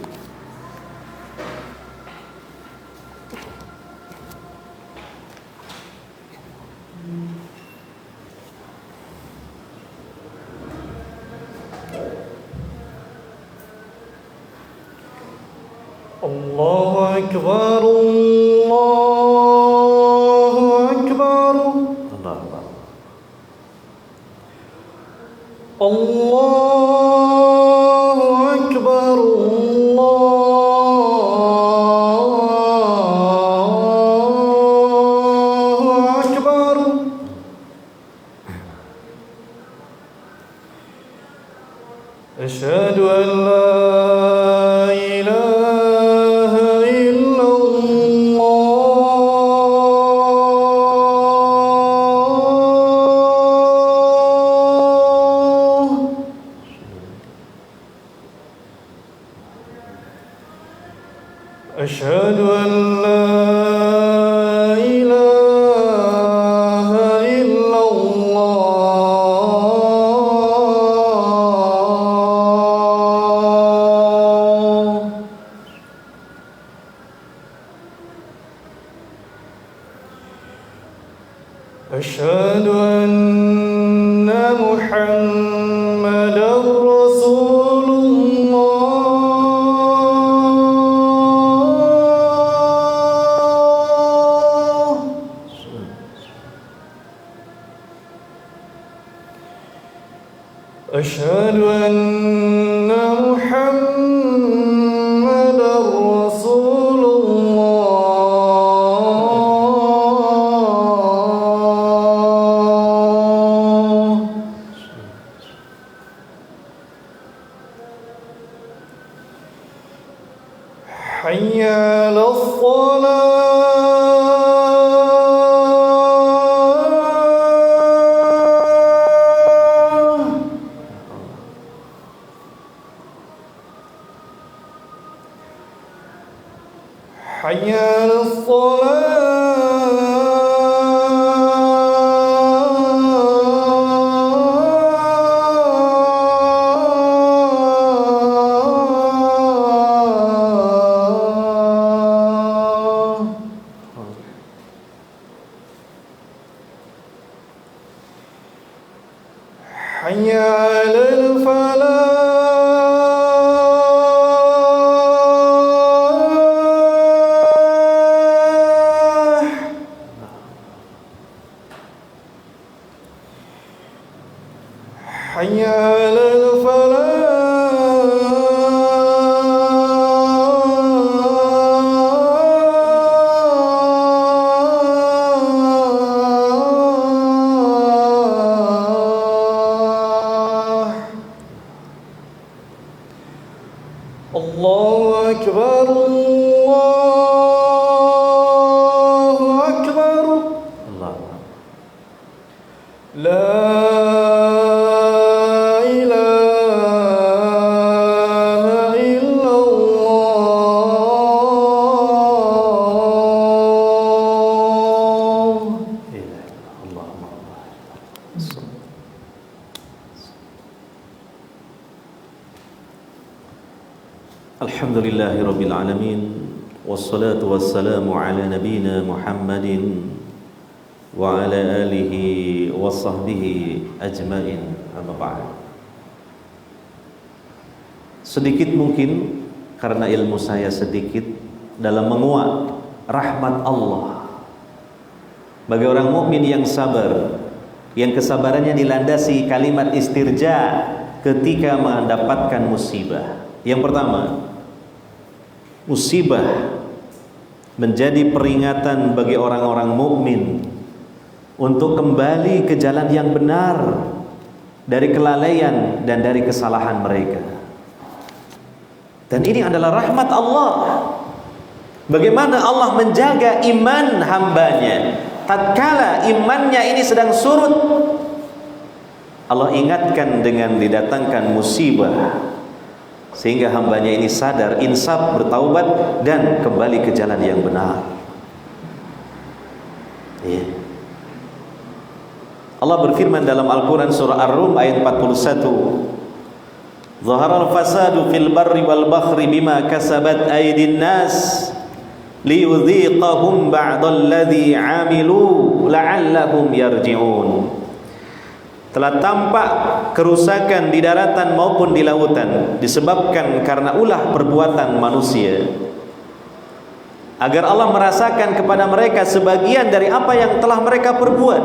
Allahu Akbar, Allahu Akbar, Allahu Akbar, Allahu Akbar. Asyhadu an la أشهد أن لا أشهد أن محمدا رسول الله أشهد أن محمدا رسول الله حي على الصلاة حي على الصلاة حي على الفلاح حي على الفلاح الله أكبر الله أكبر Allah. لا إله إلا الله Allahumma Alhamdulillahi Rabbil Alamin. Wassalatu wassalamu ala nabina Muhammadin wa ala alihi wa sahbihi ajmain. Amma ba'd. Sedikit mungkin karena ilmu saya sedikit dalam menguak rahmat Allah bagi orang mukmin yang sabar, yang kesabarannya dilandasi kalimat istirja ketika mendapatkan musibah. Yang pertama, musibah menjadi peringatan bagi orang-orang mukmin untuk kembali ke jalan yang benar dari kelalaian dan dari kesalahan mereka. Dan ini adalah rahmat Allah. Bagaimana Allah menjaga iman hambanya tatkala imannya ini sedang surut. Allah ingatkan dengan didatangkan musibah sehingga hambanya ini sadar, insaf, bertaubat dan kembali ke jalan yang benar. Ya. Allah berfirman dalam Al-Quran surah Ar-Rum ayat 41, Zaharal fasadu fil barri wal bakhri bima kasabat aydin nas liyudhiqahum ba'dalladhi 'amilu la'allahum yarji'un. Telah tampak kerusakan di daratan maupun di lautan disebabkan karena ulah perbuatan manusia, agar Allah merasakan kepada mereka sebagian dari apa yang telah mereka perbuat,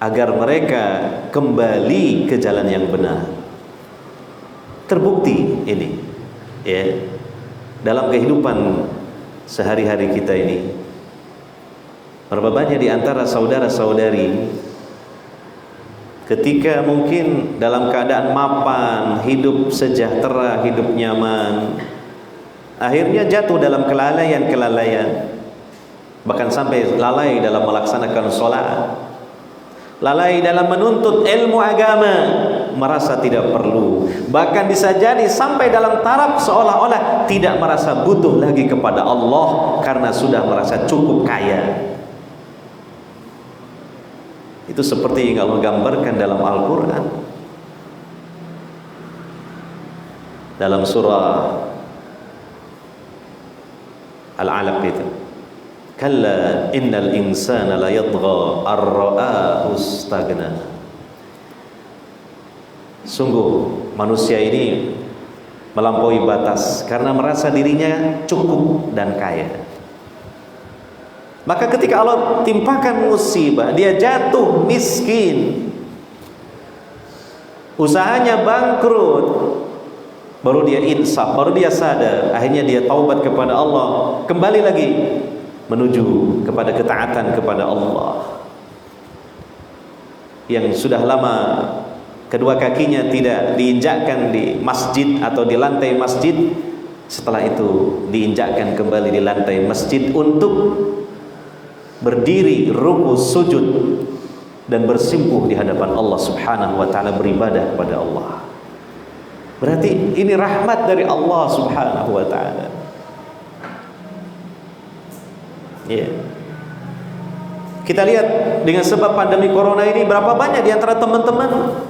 agar mereka kembali ke jalan yang benar. Terbukti ini ya dalam kehidupan sehari-hari kita ini. Berapa banyak di antara saudara-saudari ketika mungkin dalam keadaan mapan, hidup sejahtera, hidup nyaman, akhirnya jatuh dalam kelalaian-kelalaian, bahkan sampai lalai dalam melaksanakan sholat, lalai dalam menuntut ilmu agama, merasa tidak perlu, bahkan bisa jadi sampai dalam taraf seolah-olah tidak merasa butuh lagi kepada Allah karena sudah merasa cukup kaya. Itu seperti yang Allah gambarkan dalam Al-Quran dalam surah Al-Alaq itu. Kalla innal insana la yatgha ar-ra'ahu istaghna. Sungguh manusia ini melampaui batas karena merasa dirinya cukup dan kaya. Maka ketika Allah timpakan musibah, dia jatuh miskin, usahanya bangkrut, baru dia insaf, baru dia sadar, akhirnya dia taubat kepada Allah, kembali lagi menuju kepada ketaatan kepada Allah. Yang sudah lama kedua kakinya tidak diinjakkan di masjid atau di lantai masjid, setelah itu diinjakkan kembali di lantai masjid untuk berdiri, ruku, sujud dan bersimpuh di hadapan Allah Subhanahu wa taala, beribadah kepada Allah. Berarti ini rahmat dari Allah Subhanahu wa taala. Ya. Kita lihat dengan sebab pandemi corona ini berapa banyak di antara teman-teman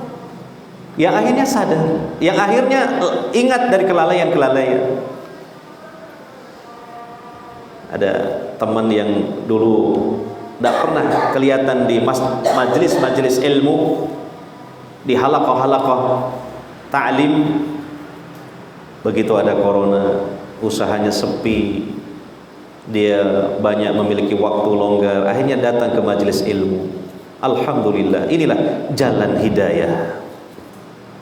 yang akhirnya sadar, yang akhirnya ingat dari kelalaian-kelalaian. Ada teman yang dulu tidak pernah kelihatan di majelis-majelis ilmu, di halaqah-halaqah ta'lim. Begitu ada corona, usahanya sepi, dia banyak memiliki waktu longgar, akhirnya datang ke majelis ilmu. Alhamdulillah, inilah jalan hidayah.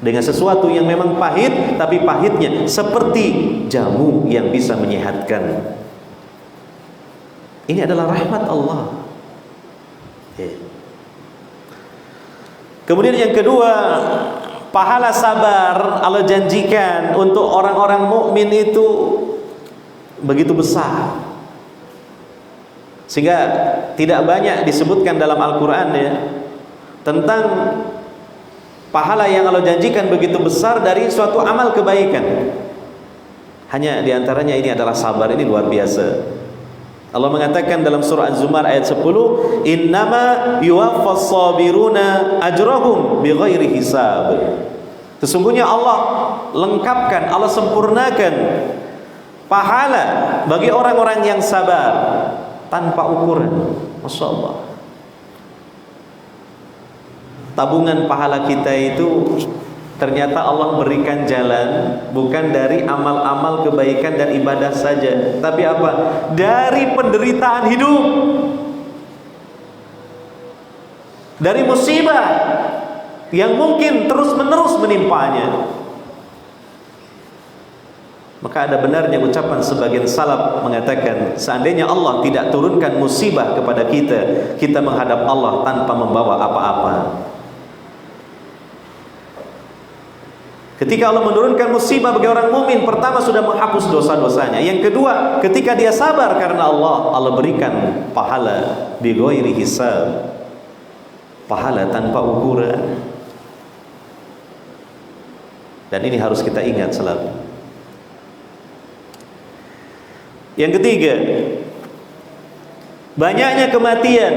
Dengan sesuatu yang memang pahit, tapi pahitnya seperti jamu yang bisa menyehatkan. Ini adalah rahmat Allah. Kemudian yang kedua, pahala sabar Allah janjikan untuk orang-orang mukmin itu begitu besar, sehingga tidak banyak disebutkan dalam Al-Quran ya tentang pahala yang Allah janjikan begitu besar dari suatu amal kebaikan. Hanya diantaranya ini adalah sabar. Ini luar biasa. Allah mengatakan dalam surah Az-Zumar ayat 10, innama yuwaffas sabiruna ajrahum bighairi hisab. Sesungguhnya Allah lengkapkan, Allah sempurnakan pahala bagi orang-orang yang sabar tanpa ukuran. Masya Allah. Tabungan pahala kita itu ternyata Allah berikan jalan bukan dari amal-amal kebaikan dan ibadah saja, tapi apa? Dari penderitaan hidup, dari musibah yang mungkin terus-menerus menimpanya. Maka ada benarnya ucapan sebagian salaf mengatakan, seandainya Allah tidak turunkan musibah kepada kita, kita menghadap Allah tanpa membawa apa-apa. Ketika Allah menurunkan musibah bagi orang mukmin, pertama sudah menghapus dosa-dosanya. Yang kedua, ketika dia sabar karena Allah, Allah berikan pahala bighairi hisab, pahala tanpa ukuran. Dan ini harus kita ingat selalu. Yang ketiga, banyaknya kematian,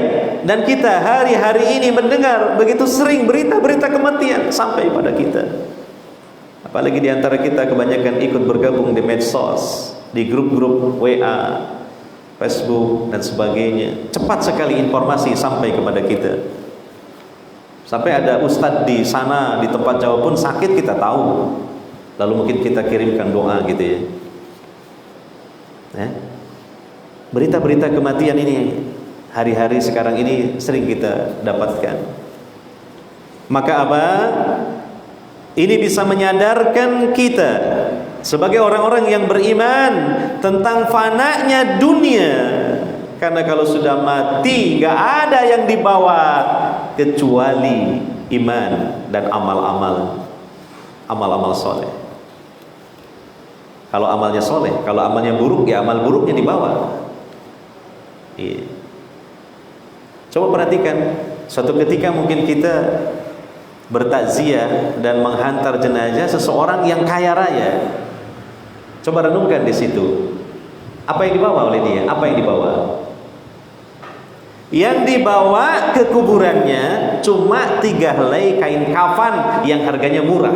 dan kita hari-hari ini mendengar begitu sering berita-berita kematian sampai pada kita. Apalagi di antara kita kebanyakan ikut bergabung di medsos, di grup-grup WA, Facebook dan sebagainya. Cepat sekali informasi sampai kepada kita. Sampai ada ustadz di sana di tempat jauh pun sakit kita tahu. Lalu mungkin kita kirimkan doa gitu ya. Berita-berita kematian ini hari-hari sekarang ini sering kita dapatkan. Maka apa? Ini bisa menyadarkan kita sebagai orang-orang yang beriman tentang fananya dunia. Karena kalau sudah mati gak ada yang dibawa kecuali iman dan amal-amal soleh. Kalau amalnya soleh, kalau amalnya buruk, ya amal buruknya dibawa. Iya. Coba perhatikan, suatu ketika mungkin kita bertakziah dan menghantar jenazah seseorang yang kaya raya. Coba renungkan di situ. Apa yang dibawa oleh dia? Apa yang dibawa? Yang dibawa ke kuburannya cuma 3 helai kain kafan yang harganya murah.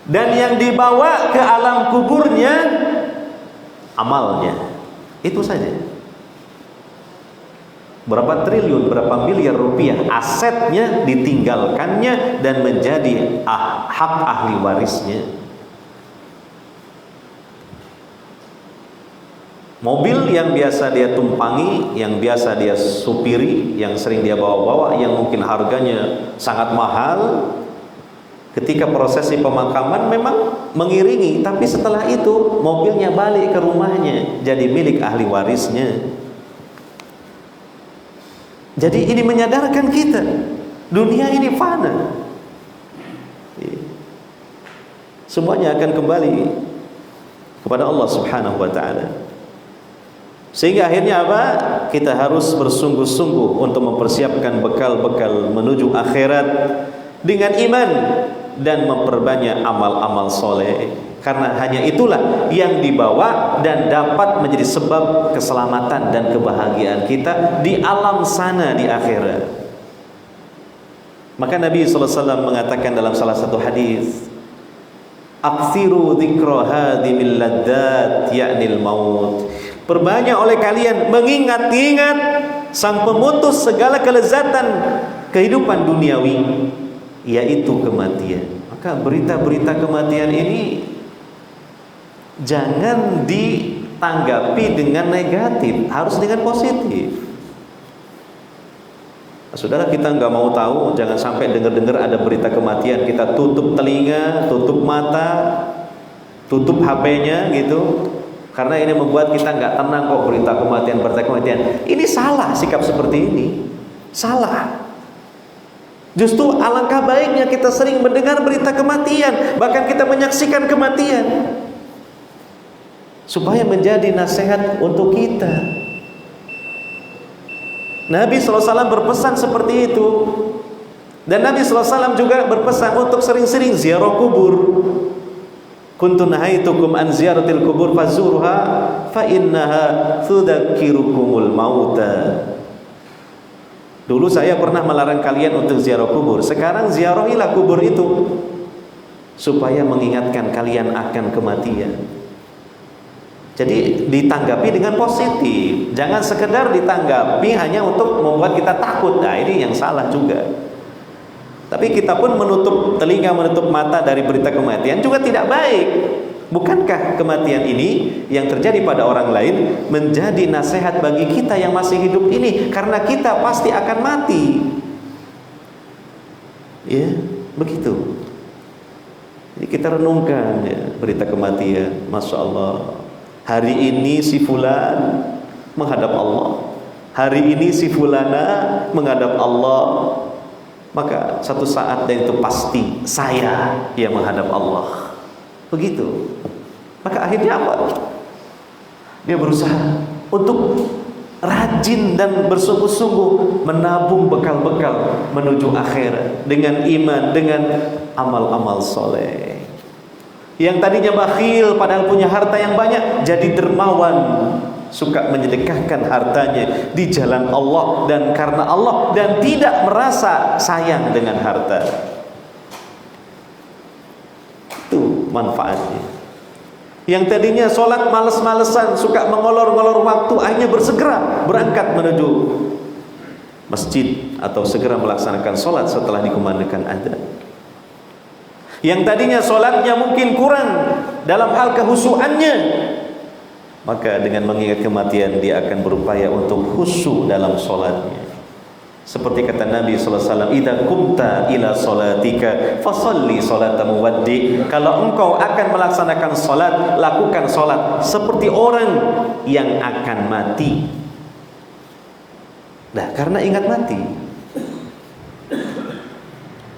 Dan yang dibawa ke alam kuburnya amalnya. Itu saja. berapa triliun, berapa miliar rupiah asetnya ditinggalkannya dan menjadi hak ahli warisnya. Mobil yang biasa dia tumpangi, yang biasa dia supiri, yang sering dia bawa-bawa, yang mungkin harganya sangat mahal, ketika prosesi pemakaman memang mengiringi, tapi setelah itu mobilnya balik ke rumahnya jadi milik ahli warisnya. Jadi ini menyadarkan kita, dunia ini fana, semuanya akan kembali kepada Allah Subhanahu wa ta'ala. Sehingga akhirnya apa? Kita harus bersungguh-sungguh untuk mempersiapkan bekal-bekal menuju akhirat dengan iman dan memperbanyak amal-amal soleh, karena hanya itulah yang dibawa dan dapat menjadi sebab keselamatan dan kebahagiaan kita di alam sana, di akhirat. Maka Nabi SAW mengatakan dalam salah satu hadis, "Aksiru dzikra hadhimil laddat ya'nil maut." Perbanyak oleh kalian mengingat-ingat sang pemutus segala kelezatan kehidupan duniawi, yaitu kematian. Maka berita-berita kematian ini jangan ditanggapi dengan negatif, harus dengan positif. Saudara, kita nggak mau tahu, jangan sampai dengar-dengar ada berita kematian kita tutup telinga, tutup mata, tutup HP-nya gitu. Karena ini membuat kita nggak tenang kok, berita kematian. Ini salah, sikap seperti ini salah. Justru alangkah baiknya kita sering mendengar berita kematian, bahkan kita menyaksikan kematian, supaya menjadi nasihat untuk kita. Nabi SAW berpesan seperti itu. Dan Nabi SAW juga berpesan untuk sering-sering ziarah kubur. Kuntu nahaitukum an ziyaratil kubur fazurha fa innaha tudzakirukumul mauta. Dulu saya pernah melarang kalian untuk ziarah kubur. Sekarang ziarahilah kubur itu, supaya mengingatkan kalian akan kematian. Jadi ditanggapi dengan positif. Jangan sekedar ditanggapi hanya untuk membuat kita takut. Nah, ini yang salah juga. Tapi kita pun menutup telinga, menutup mata dari berita kematian juga tidak baik. Bukankah kematian ini yang terjadi pada orang lain menjadi nasihat bagi kita yang masih hidup ini? Karena kita pasti akan mati. Ya, begitu. Jadi kita renungkan ya, berita kematian. Masya Allah, hari ini si fulan menghadap Allah, hari ini si fulana menghadap Allah. Maka satu saat dan itu pasti saya yang menghadap Allah. Begitu. Maka akhirnya apa? Dia berusaha untuk rajin dan bersungguh-sungguh menabung bekal-bekal menuju akhirat dengan iman, dengan amal-amal soleh. Yang tadinya bakhil padahal punya harta yang banyak, jadi dermawan, suka menyedekahkan hartanya di jalan Allah dan karena Allah, dan tidak merasa sayang dengan harta. Itu manfaatnya. Yang tadinya sholat males-malesan, suka mengolor-ngolor waktu, akhirnya bersegera berangkat menuju masjid atau segera melaksanakan sholat setelah dikumandangkan adzan. Yang tadinya sholatnya mungkin kurang dalam hal kehusuannya, maka dengan mengingat kematian dia akan berupaya untuk khusyuk dalam sholatnya. Seperti kata Nabi SAW, "Idza kumta ila sholatika fasalli sholata muwaddi." Kalau engkau akan melaksanakan sholat, lakukan sholat seperti orang yang akan mati. Nah, karena ingat mati.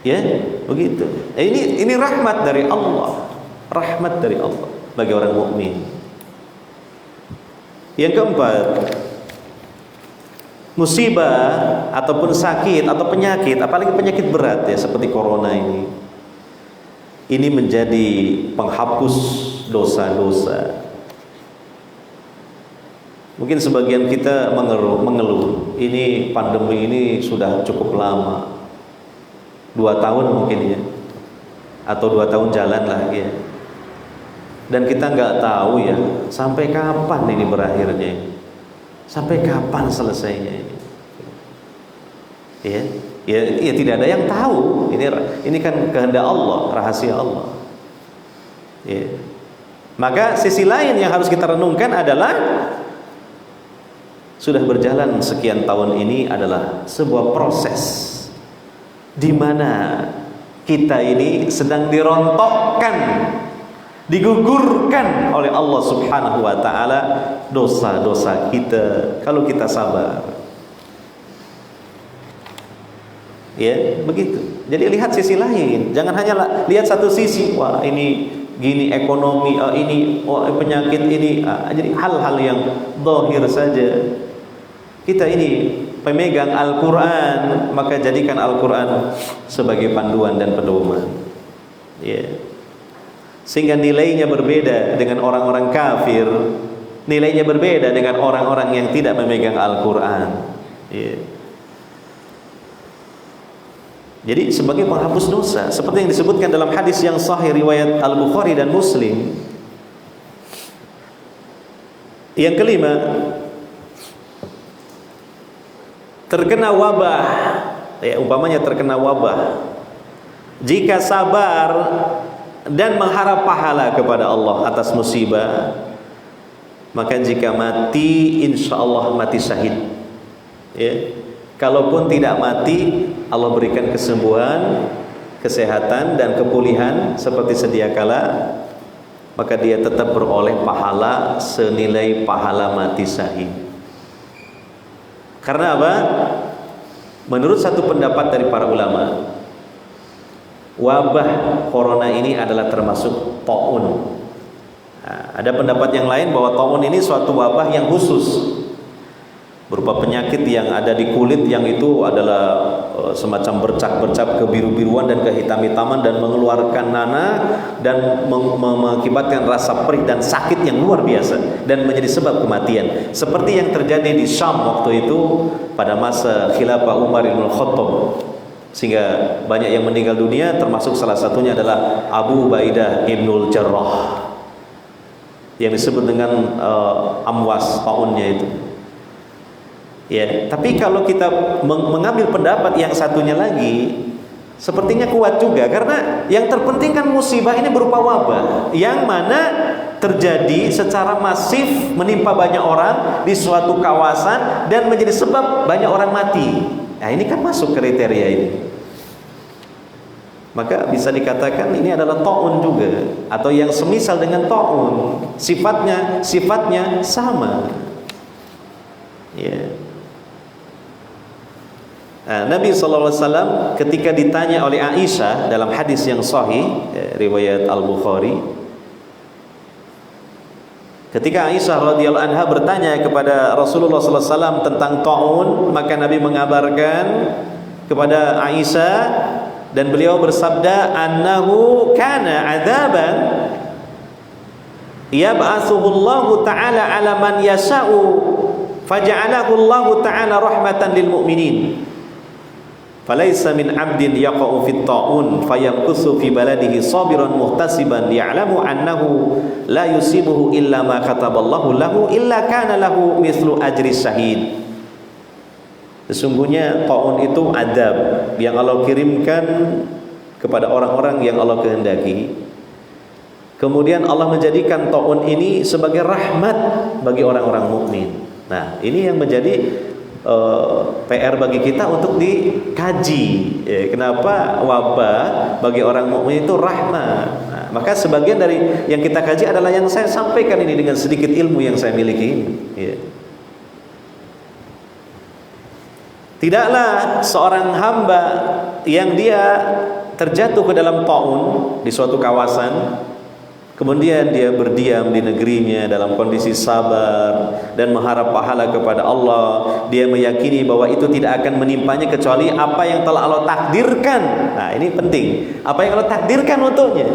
Ya, begitu. Ini rahmat dari Allah. Rahmat dari Allah bagi orang mukmin. Yang keempat, musibah ataupun sakit atau penyakit, apalagi penyakit berat ya seperti corona ini menjadi penghapus dosa-dosa. Mungkin sebagian kita mengeluh, ini pandemi ini sudah cukup lama, 2 tahun mungkin ya, atau 2 tahun jalan lah ya. Dan kita nggak tahu ya sampai kapan ini berakhirnya, sampai kapan selesainya ini. Ya, ya tidak ada yang tahu. Ini kan kehendak Allah, rahasia Allah. Ya. Maka sisi lain yang harus kita renungkan adalah sudah berjalan sekian tahun ini adalah sebuah proses di mana kita ini sedang dirontokkan, digugurkan oleh Allah Subhanahu wa taala dosa-dosa kita kalau kita sabar. Ya, begitu. Jadi lihat sisi lain, jangan hanya lihat satu sisi. Wah, ini gini ekonomi, ini penyakit ini. Jadi hal-hal yang zahir saja. Kita ini pemegang Al-Qur'an, maka jadikan Al-Qur'an sebagai panduan dan pedoman. Ya. Sehingga nilainya berbeda dengan orang-orang kafir, nilainya berbeda dengan orang-orang yang tidak memegang Al-Qur'an. Ya. Jadi sebagai penghapus dosa, seperti yang disebutkan dalam hadis yang sahih riwayat Al-Bukhari dan Muslim. Yang kelima, terkena wabah, ya umpamanya terkena wabah, jika sabar dan mengharap pahala kepada Allah atas musibah, maka jika mati insya Allah mati syahid. Ya. Kalaupun tidak mati, Allah berikan kesembuhan, kesehatan dan kepulihan seperti sedia kala, maka dia tetap beroleh pahala senilai pahala mati syahid. Karena apa? Menurut satu pendapat dari para ulama, wabah corona ini adalah termasuk taun. Nah, ada pendapat yang lain bahwa taun ini suatu wabah yang khusus, berupa penyakit yang ada di kulit yang itu adalah semacam bercak-bercak kebiru-biruan dan kehitam-hitaman dan mengeluarkan nanah dan mengakibatkan rasa perih dan sakit yang luar biasa dan menjadi sebab kematian, seperti yang terjadi di Syam waktu itu pada masa khilafah Umar bin Khattab, sehingga banyak yang meninggal dunia, termasuk salah satunya adalah Abu Ubaidah ibnul Jarrah yang disebut dengan amwas taunnya itu. Ya, tapi kalau kita mengambil pendapat yang satunya lagi, sepertinya kuat juga, karena yang terpenting kan musibah ini berupa wabah yang mana terjadi secara masif menimpa banyak orang di suatu kawasan dan menjadi sebab banyak orang mati. Nah, ini kan masuk kriteria ini. Maka bisa dikatakan ini adalah taun juga, atau yang semisal dengan taun, sifatnya sama. Ya. Nabi SAW ketika ditanya oleh Aisyah dalam hadis yang sahih riwayat Al-Bukhari, ketika Aisyah radhiyallahu anha bertanya kepada Rasulullah SAW tentang taun, maka Nabi mengabarkan kepada Aisyah dan beliau bersabda, annahu kana adzaban yab'atsuhu Allah ta'ala 'ala man yasha'u faja'alahu Allah ta'ala rahmatan lil mu'minin. Falaisa min 'abdin yaqa'u fit ta'un fayamkusu fi baladihi sabiran muhtasiban ya'lamu annahu la yusibuhu illa ma kataballahu lahu illa kana lahu mithlu ajri syahid. Sesungguhnya ta'un itu adab yang Allah kirimkan kepada orang-orang yang Allah kehendaki. Kemudian Allah menjadikan ta'un ini sebagai rahmat bagi orang-orang mukmin. Nah, ini yang menjadi PR bagi kita untuk dikaji. Kenapa wabah bagi orang mukmin itu rahmat? Nah, maka sebagian dari yang kita kaji adalah yang saya sampaikan ini dengan sedikit ilmu yang saya miliki ini. Ya. Tidaklah seorang hamba yang dia terjatuh ke dalam taun di suatu kawasan, kemudian dia berdiam di negerinya dalam kondisi sabar dan mengharap pahala kepada Allah. Dia meyakini bahwa itu tidak akan menimpanya kecuali apa yang telah Allah takdirkan. Nah, ini penting. Apa yang Allah takdirkan untuknya.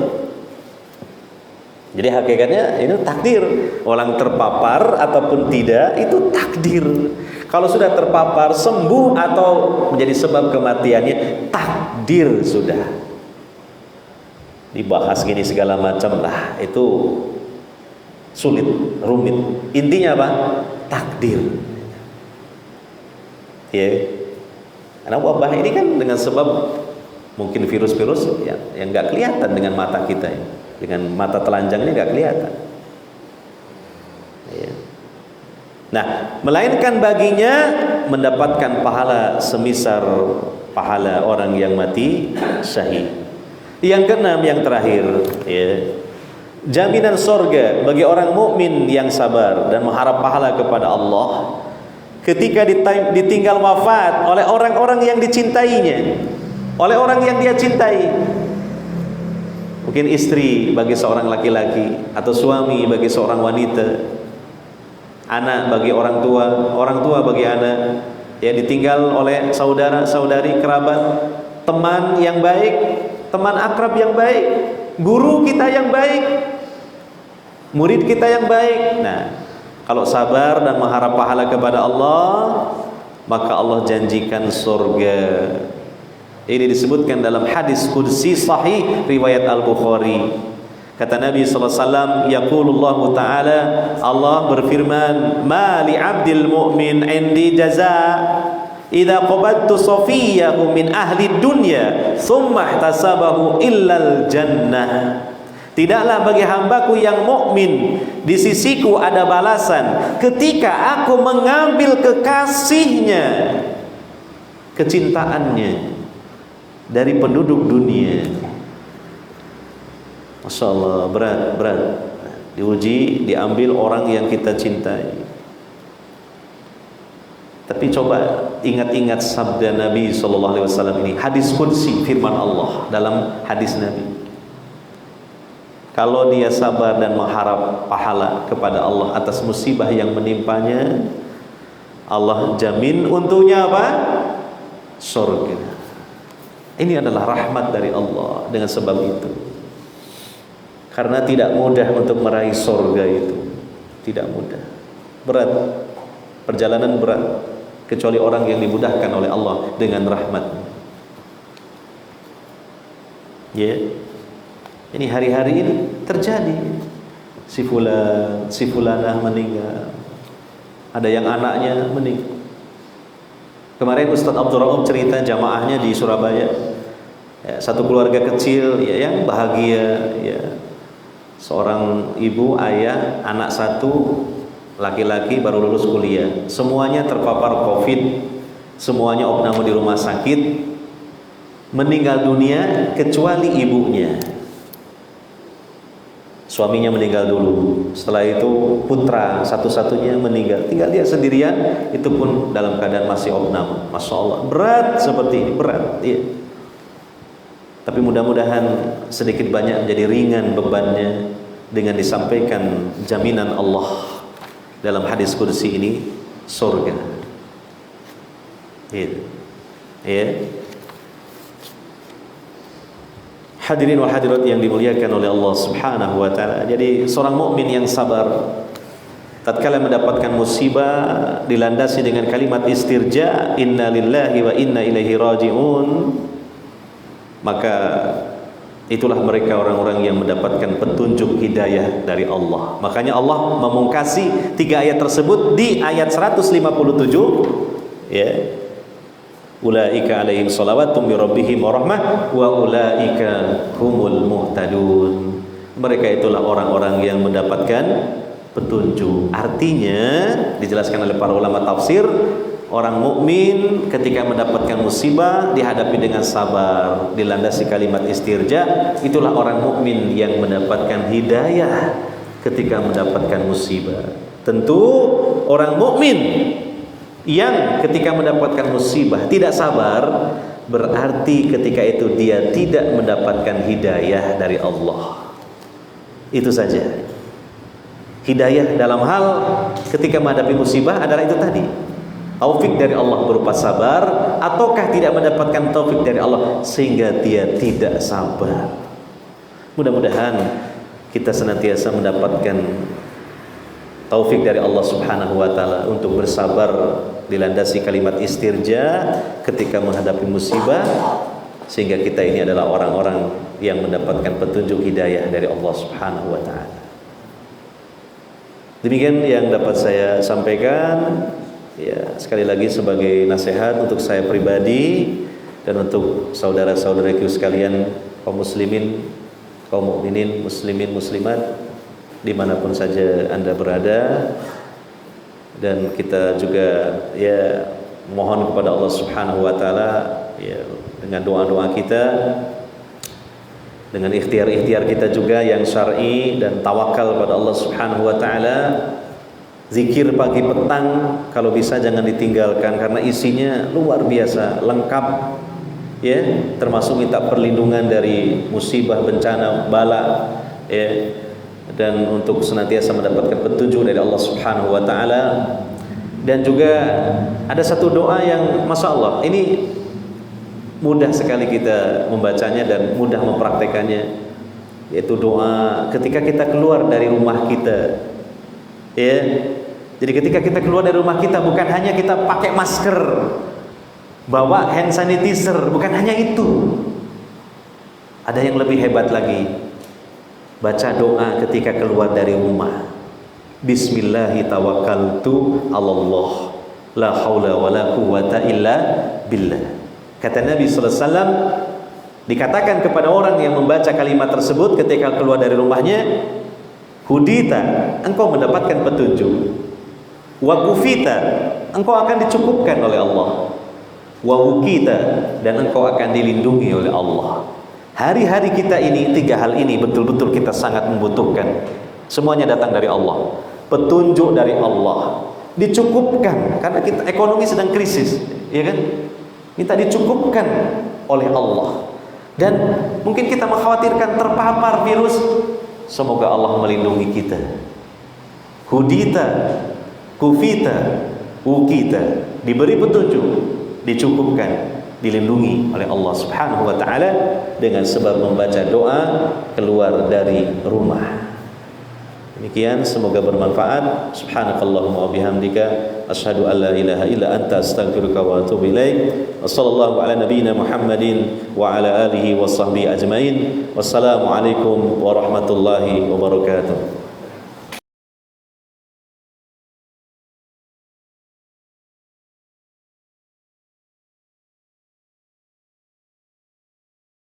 Jadi hakikatnya ini takdir. Orang terpapar ataupun tidak, itu takdir. Kalau sudah terpapar, sembuh atau menjadi sebab kematiannya, takdir sudah. Dibahas gini segala macam lah, itu sulit, rumit. Intinya apa? Takdir. Ya. Karena wabah ini kan dengan sebab mungkin virus-virus yang nggak kelihatan dengan mata kita ya. Dengan mata telanjang ini nggak kelihatan ya. Nah, melainkan baginya mendapatkan pahala semisal pahala orang yang mati syahid. Yang keenam, yang terakhir ya, jaminan surga bagi orang mukmin yang sabar dan mengharap pahala kepada Allah ketika ditinggal wafat oleh orang-orang yang dicintainya, oleh orang yang dia cintai. Mungkin istri bagi seorang laki-laki, atau suami bagi seorang wanita, anak bagi orang tua bagi anak, ya, ditinggal oleh saudara-saudari, kerabat, teman yang baik, teman akrab yang baik, guru kita yang baik, murid kita yang baik. Nah, kalau sabar dan mengharap pahala kepada Allah, maka Allah janjikan surga. Ini disebutkan dalam hadis qudsi sahih riwayat Al-Bukhari. Kata Nabi SAW, yaqulullahu ta'ala, Allah berfirman, ma li abdil mu'min indi jaza idza qabadtu safiyahu min ahli dunya thumma ihtasabahu illal jannah. Tidaklah bagi hambaku yang mukmin di sisiku ada balasan ketika aku mengambil kekasihnya, kecintaannya dari penduduk dunia. Masya Allah, berat. Diuji, diambil orang yang kita cintai. Tapi coba ingat-ingat sabda Nabi SAW ini, hadis qudsi, firman Allah dalam hadis Nabi. Kalau dia sabar dan mengharap pahala kepada Allah atas musibah yang menimpanya, Allah jamin untuknya apa? Surga. Ini adalah rahmat dari Allah dengan sebab itu. Karena tidak mudah untuk meraih surga itu. Tidak mudah. Berat. Perjalanan berat. Kecuali orang yang dimudahkan oleh Allah dengan rahmat. Ya. Ini hari-hari ini terjadi. Si fulanah meninggal. Ada yang anaknya meninggal. Kemarin Ustadz Abdul Rahman cerita jamaahnya di Surabaya. Ya, satu keluarga kecil ya, yang bahagia ya. Seorang ibu, ayah, anak satu, laki-laki baru lulus kuliah. Semuanya terpapar COVID. Semuanya opname di rumah sakit. Meninggal dunia kecuali ibunya. Suaminya meninggal dulu. Setelah itu putra satu-satunya meninggal. Tinggal dia sendirian, itu pun dalam keadaan masih opname. Masya Allah, berat seperti ini, berat ya. Tapi mudah-mudahan sedikit banyak menjadi ringan bebannya dengan disampaikan jaminan Allah dalam hadis qudsi ini, surga. Ya. Hadirin wa hadirat yang dimuliakan oleh Allah Subhanahu wa taala. Jadi seorang mukmin yang sabar tatkala mendapatkan musibah dilandasi dengan kalimat istirja, inna lillahi wa inna ilaihi raji'un, maka itulah mereka orang-orang yang mendapatkan petunjuk hidayah dari Allah. Makanya Allah memungkasi 3 ayat tersebut di ayat 157 ya. Ulaika alaihim shalawatum min rabbihim wa rahmah wa ulaika humul muhtadun. Mereka itulah orang-orang yang mendapatkan petunjuk. Artinya dijelaskan oleh para ulama tafsir, orang mukmin ketika mendapatkan musibah dihadapi dengan sabar, dilandasi kalimat istirja, itulah orang mukmin yang mendapatkan hidayah ketika mendapatkan musibah. Tentu orang mukmin yang ketika mendapatkan musibah tidak sabar, berarti ketika itu dia tidak mendapatkan hidayah dari Allah. Itu saja. Hidayah dalam hal ketika menghadapi musibah adalah itu tadi, taufik dari Allah berupa sabar, ataukah tidak mendapatkan taufik dari Allah sehingga dia tidak sabar. Mudah-mudahan kita senantiasa mendapatkan taufik dari Allah Subhanahu wa taala untuk bersabar dilandasi kalimat istirja ketika menghadapi musibah, sehingga kita ini adalah orang-orang yang mendapatkan petunjuk hidayah dari Allah Subhanahu wa taala. Demikian yang dapat saya sampaikan. Ya, sekali lagi sebagai nasihat untuk saya pribadi dan untuk saudara-saudaraku sekalian, kaum muslimin, kaum mukminin, muslimin, muslimat dimanapun saja Anda berada, dan kita juga ya mohon kepada Allah Subhanahu wa taala ya dengan doa-doa kita, dengan ikhtiar-ikhtiar kita juga yang syar'i, dan tawakal pada Allah Subhanahu wa taala. Zikir pagi petang kalau bisa jangan ditinggalkan karena isinya luar biasa, lengkap ya, termasuk minta perlindungan dari musibah, bencana, bala ya, dan untuk senantiasa mendapatkan petunjuk dari Allah Subhanahu wa taala. Dan juga ada satu doa yang Masya Allah ini mudah sekali kita membacanya dan mudah mempraktekannya, yaitu doa ketika kita keluar dari rumah kita ya. Jadi ketika kita keluar dari rumah kita, bukan hanya kita pakai masker, bawa hand sanitizer, bukan hanya itu. Ada yang lebih hebat lagi. Baca doa ketika keluar dari rumah. Bismillahi tawakkaltu 'alallah, la haula wala quwwata illa billah. Kata Nabi sallallahu alaihi wasallam, dikatakan kepada orang yang membaca kalimat tersebut ketika keluar dari rumahnya, hudita, engkau mendapatkan petunjuk. Wa kufita, engkau akan dicukupkan oleh Allah. Wa wukita, dan engkau akan dilindungi oleh Allah. Hari-hari kita ini, tiga hal ini betul-betul kita sangat membutuhkan. Semuanya datang dari Allah, petunjuk dari Allah, dicukupkan karena kita ekonomi sedang krisis, ya kan? Minta dicukupkan oleh Allah. Dan mungkin kita mengkhawatirkan terpapar virus, semoga Allah melindungi kita. Hudita, kufita, wukita, diberi petunjuk, dicukupkan, dilindungi oleh Allah Subhanahu wa taala dengan sebab membaca doa keluar dari rumah. Demikian, semoga bermanfaat. Subhanakallahumma wa bihamdika asyhadu an la ilaha illa anta astaghfiruka wa atubu ilaik. Wassallallahu ala nabiyyina Muhammadin wa ala alihi washabbihi ajmain. Wassalamu alaikum warahmatullahi wabarakatuh.